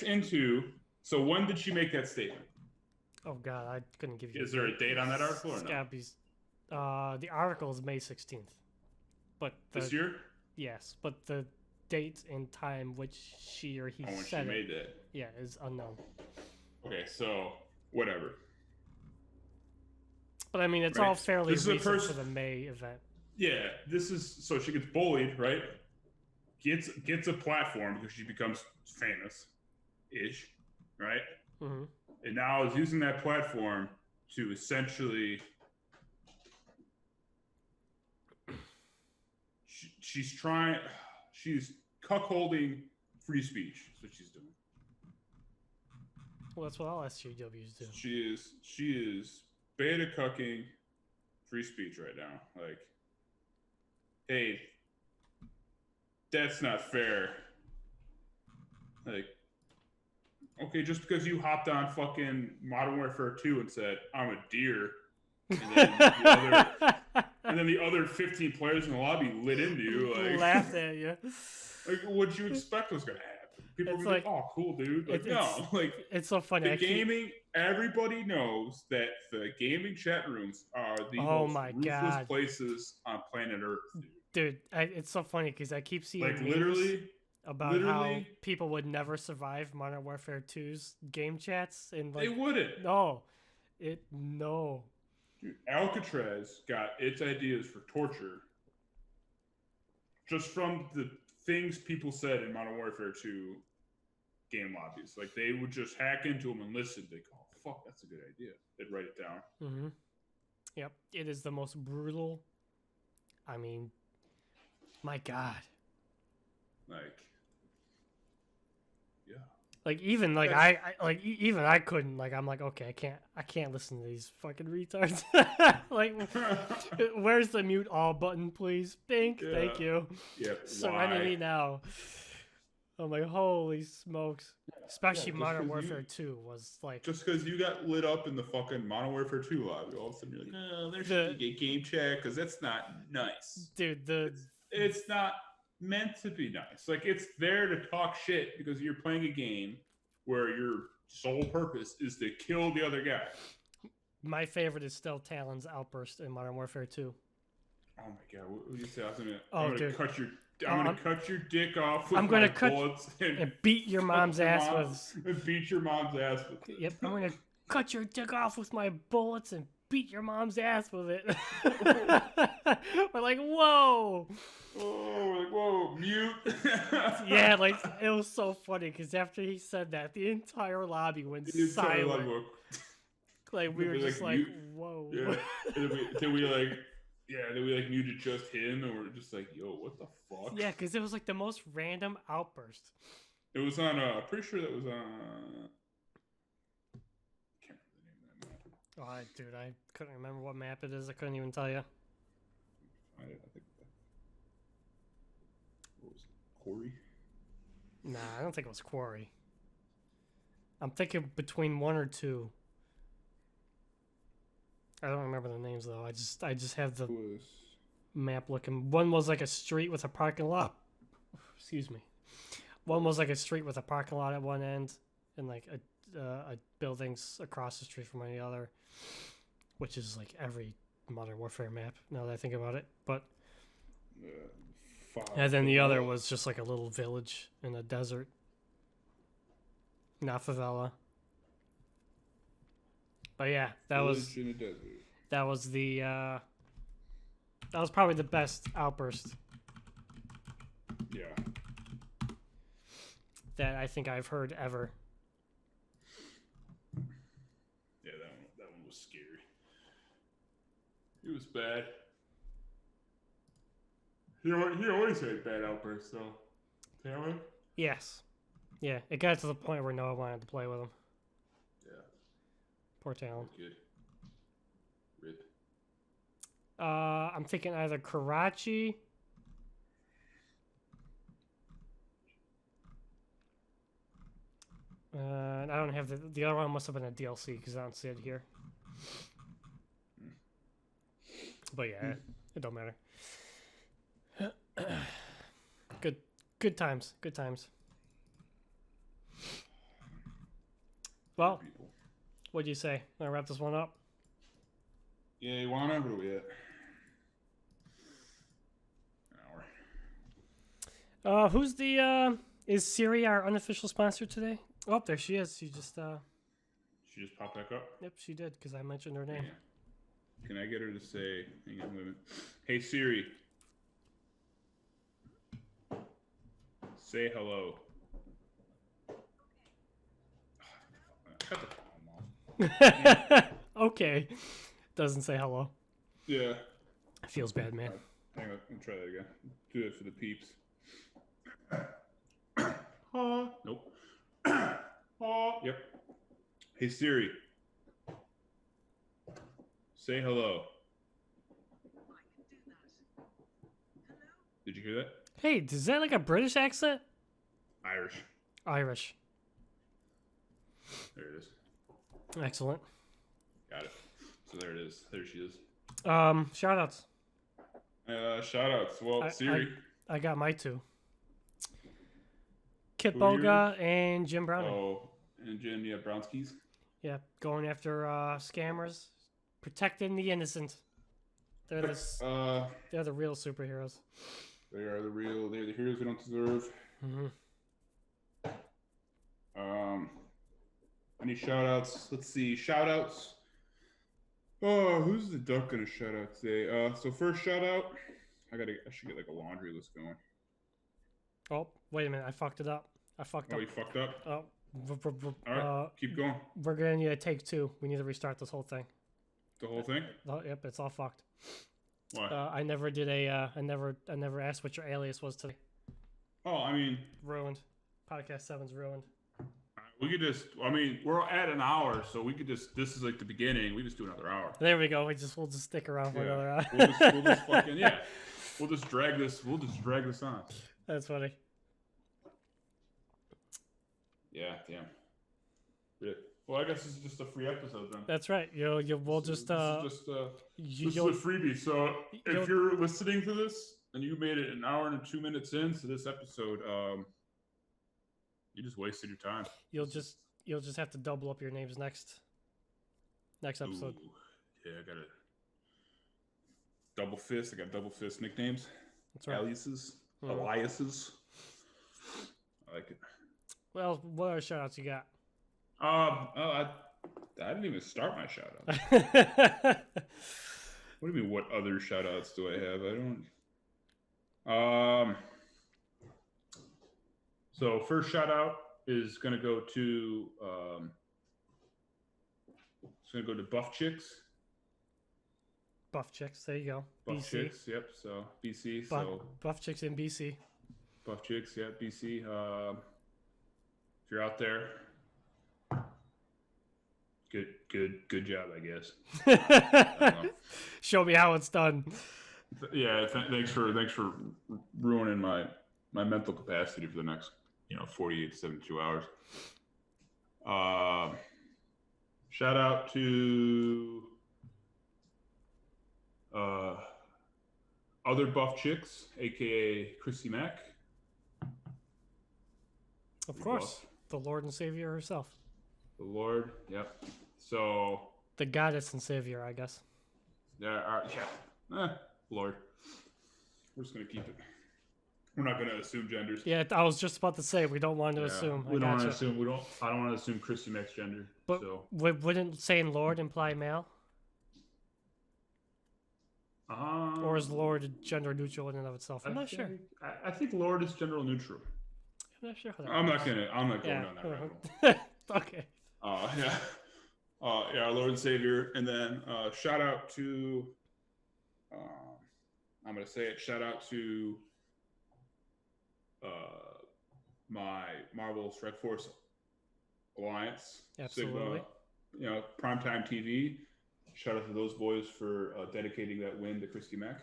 into. So when did she make that statement? Oh God, I couldn't give you. Is there a date on that article or no? The article is May 16th. But this year? Yes, but the date and time which she or he when said she made that. Yeah, is unknown. Okay, so whatever. But I mean, it's all fairly recent for the May event. Yeah, so she gets bullied, right? Gets a platform because she becomes famous-ish, right? Mm-hmm. And now is using that platform to essentially... She's cuckolding free speech. That's what she's doing. Well, that's what all SJWs do. She is beta cucking free speech right now. Like, hey, that's not fair. Like, okay, just because you hopped on fucking Modern Warfare 2 and said, I'm a deer, and then the other 15 players in the lobby lit into you, like, laughed at you. Like, what'd you expect was going to happen? People It's were like, oh, cool, dude. Like, no. Like, it's so funny. Everybody knows that the gaming chat rooms are the most ruthless places on planet Earth, dude. It's so funny because I keep seeing like, memes about how people would never survive Modern Warfare 2's game chats. And like, they wouldn't. No. Dude, Alcatraz got its ideas for torture just from the things people said in Modern Warfare 2 game lobbies. Like, they would just hack into them and listen. They go, oh, fuck, that's a good idea. They'd write it down. Mm-hmm. Yep. It is the most brutal. I mean, my God. Like, yeah. Like, even like even I couldn't, like, I'm like, okay, I can't listen to these fucking retards. Like, where's the mute all button, please? Thank you. Yep. Serenity now. I'm like, holy smokes. Especially Modern Warfare 2 was like... Just because you got lit up in the fucking Modern Warfare 2 lobby, all of a sudden you're like, oh, there should be a game chat, because that's not nice. Dude, it's not meant to be nice. Like, it's there to talk shit because you're playing a game where your sole purpose is to kill the other guy. My favorite is still Talon's outburst in Modern Warfare 2. Oh my God, what would you say? I'm gonna cut your dick off with bullets and beat your mom's ass with. And beat your mom's ass with. Yep, I'm gonna cut your dick off with my bullets and beat your mom's ass with it. We're like, whoa. Oh, we're like, whoa, mute. Yeah, like, it was so funny because after he said that, the entire lobby went silent. Like, we were just like, whoa. Yeah. Then we muted just him, and we're just like, yo, what the fuck? Yeah, because it was like the most random outburst. It was on, pretty sure that was on, I can't remember the name of that map. Oh, dude, I couldn't remember what map it is. I couldn't even tell you. I think, what was it, Quarry? Nah, I don't think it was Quarry. I'm thinking between 1 or 2. I don't remember the names though. I just have the map looking. One was like a street with a parking lot. Excuse me. One was like a street with a parking lot at one end, and like a buildings across the street from the other, which is like every Modern Warfare map. Now that I think about it, but and then the other was just like a little village in a desert, not favela. But yeah, that was the that was probably the best outburst. Yeah. That I think I've heard ever. Yeah, that one was scary. It was bad. He always had bad outbursts, though. Talon? Yes. Yeah, it got to the point where no one wanted to play with him. Yeah. Poor Talon. Good. Rip. I'm thinking either Karachi. I don't have the other one. Must have been a DLC because I don't see it here. But yeah, it don't matter. Good times. Good times. Well, what do you say? Want to wrap this one up? Yeah, you wanna? Where are we at? An hour. Who's the is Siri our unofficial sponsor today? Oh, there she is. She just popped back up? Yep, she did because I mentioned her name. Yeah. Can I get her to say, hang on a minute. Hey Siri. Say hello. Cut the phone off. Okay. Doesn't say hello. Yeah. Feels bad, man. Hang on, let me try that again. Do it for the peeps. Nope. Yep. Hey Siri, say hello. Did you hear that? Hey, is that like a British accent? Irish. Irish. There it is. Excellent. Got it. So there it is. There she is. Shout outs. Shout outs. Well, Siri. I got my two. Kit Who are Boga and Jim Browning. Oh, and Jim, yeah, Brownskis. Yeah, going after scammers, protecting the innocent. They're the real superheroes. They're the heroes we don't deserve. Mm-hmm. Any shout outs? Let's see. Shout outs. Oh, who's the duck gonna shout out today? So first shout out, I should get like a laundry list going. Oh, wait a minute, I fucked it up. Oh, you fucked up? Oh, all right, keep going. We're gonna need a take two. We need to restart this whole thing. The whole thing? Yep, it's all fucked. Why? I never did I never asked what your alias was today. Oh, I mean, ruined. Podcast 7's ruined. We could just, we're at an hour, so we could just, this is like the beginning. We just do another hour. There we go. We'll just stick around for another hour. We'll just fucking, yeah. We'll just drag this on. That's funny. Yeah, damn. Well, I guess this is just a free episode then. That's right. We'll just this is a freebie. So if you're listening to this and you made it an hour and 2 minutes into this episode, you just wasted your time. You'll just have to double up your names next episode. Ooh, yeah, I got a double fist. I got double fist nicknames. That's right. Aliases. Aliases. I like it. Well, what other shout outs you got? I didn't even start my shout outs. What do you mean, what other shout outs do I have? I don't. So first shout out is gonna go to Buff Chicks. Buff Chicks, there you go. Buff BC. Chicks, yep. So BC. Buff Chicks in BC. Buff Chicks, yeah, BC. If you're out there, good job, I guess. I don't know. Show me how it's done. Yeah, thanks for ruining my mental capacity for the next 48 to 72 hours. Shout out to Other Buff Chicks, aka Chrissy Mack. Of course, the Lord and Savior herself. The Lord, yep. So the goddess and savior, I guess. Lord. We're just gonna keep it. We're not gonna assume genders. Yeah, I was just about to say we don't want to assume. We don't want to assume. I don't want to assume Chrissy Mack's gender. But so. Wouldn't saying Lord imply male? Or is Lord gender neutral in and of itself? I'm not sure. I think Lord is gender neutral. I'm not sure how that I'm not going down that rabbit hole. Okay. Our Lord and Savior. And then shout out to, I'm going to say it, shout out to my Marvel Strike Force Alliance. Absolutely. Sigma, Primetime TV. Shout out to those boys for dedicating that win to Christy Mack.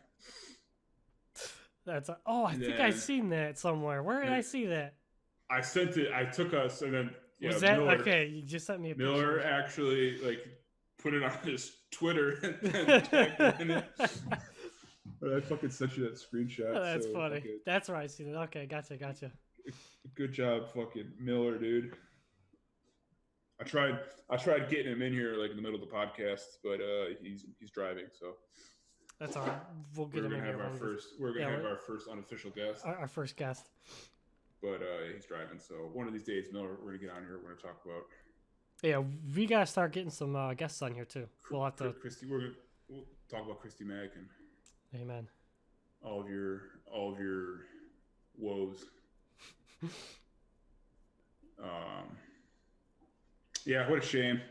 I think I've seen that somewhere. Where did I see that? I sent it. I took us, and then was that Miller, okay? You just sent me a picture. Miller actually put it on his Twitter and tagged in it. I fucking sent you that screenshot. Oh, that's funny. That's where I seen it. Okay, gotcha. Good job, fucking Miller, dude. I tried getting him in here in the middle of the podcast, but he's driving, so that's all right. We'll get him in here. We're gonna have our first unofficial guest. Our first guest. But he's driving, so one of these days, Miller, we're gonna get on here. We're gonna talk about. Yeah, we gotta start getting some guests on here too. We'll have to. Christy, we'll talk about Christy Mack and. Amen. All of your woes. Yeah, what a shame.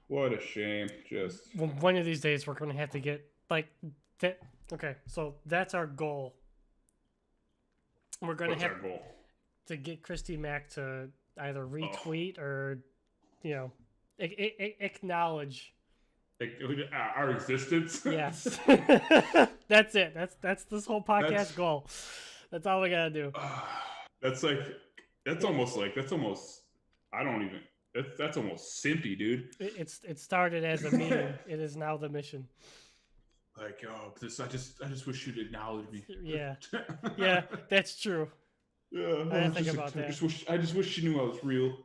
What a shame. Just one of these days we're gonna have to get that. Okay, so that's our goal. We're gonna What's our goal? to get Christy Mack to either retweet or, acknowledge our existence. Yes. That's it. That's this whole podcast goal. That's all we gotta do. That's almost I don't even. That's almost simpy, dude. It started as a meme. It is now the mission. Like, I just wish you'd acknowledge me. Yeah, yeah, that's true. Yeah, I didn't think about that. I just wish she knew I was real.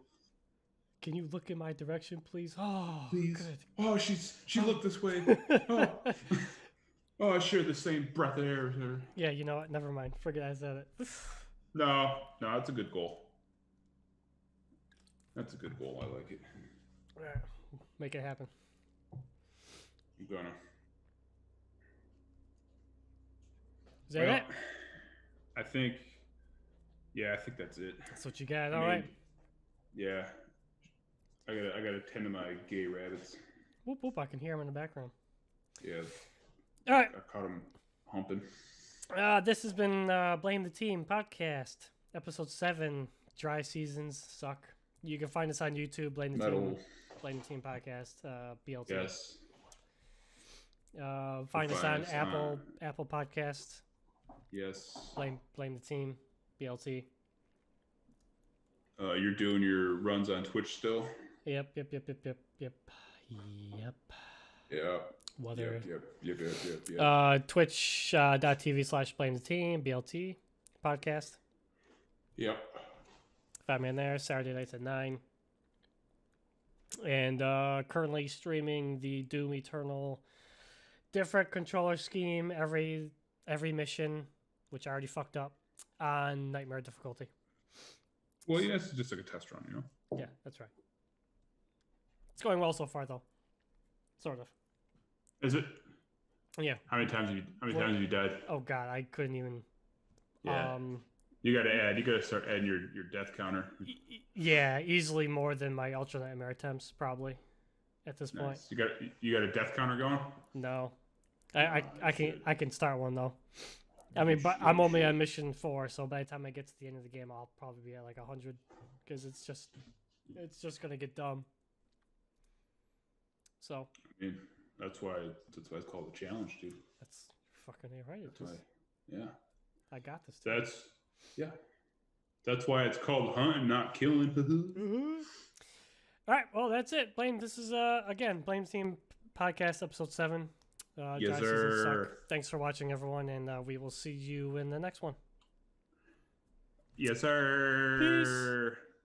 Can you look in my direction, please? Oh, please. Good. Oh, she looked this way. Oh, I share the same breath of air as her. Yeah, you know what? Never mind. Forget I said it. No, that's a good goal. That's a good goal. I like it. Make it happen. I'm gonna. Is that it? I think that's it. That's what you got. All right. Yeah. I gotta tend to my gay rabbits. Whoop whoop! I can hear them in the background. Yeah. All right. I caught him humping. This has been Blame the Team podcast, episode 7. Dry seasons suck. You can find us on YouTube. Blame the Team podcast. BLT. Yes. Find us on Apple Podcast. Yes. Blame the Team. BLT. You're doing your runs on Twitch still? Yep. Yeah. Whether. Yep. Twitch.tv/Blame the Team. BLT podcast. Yep. Find me in there. Saturday nights at 9. And currently streaming the Doom Eternal different controller scheme every mission, which I already fucked up, on Nightmare difficulty. Well, yeah, it's just like a test run, you know? Yeah, that's right. It's going well so far, though. Sort of. Is it? Yeah. How many times have you died? Oh God, I couldn't even. Yeah. You gotta start adding your death counter. Yeah, easily more than my Ultra Nightmare attempts, probably. At this point. You got a death counter going? No. I can start one though. I mean, but I'm only on mission 4, so by the time I get to the end of the game, I'll probably be at like 100, because it's just gonna get dumb. So. I mean, that's why it's called a challenge, dude. That's fucking right. Yeah. I got this. That's why it's called hunting, not killing. Mm-hmm. All right. Well, that's it. This is again Blame Team podcast episode 7. Yes, sir. Thanks for watching, everyone, and we will see you in the next one. Yes, sir. Peace.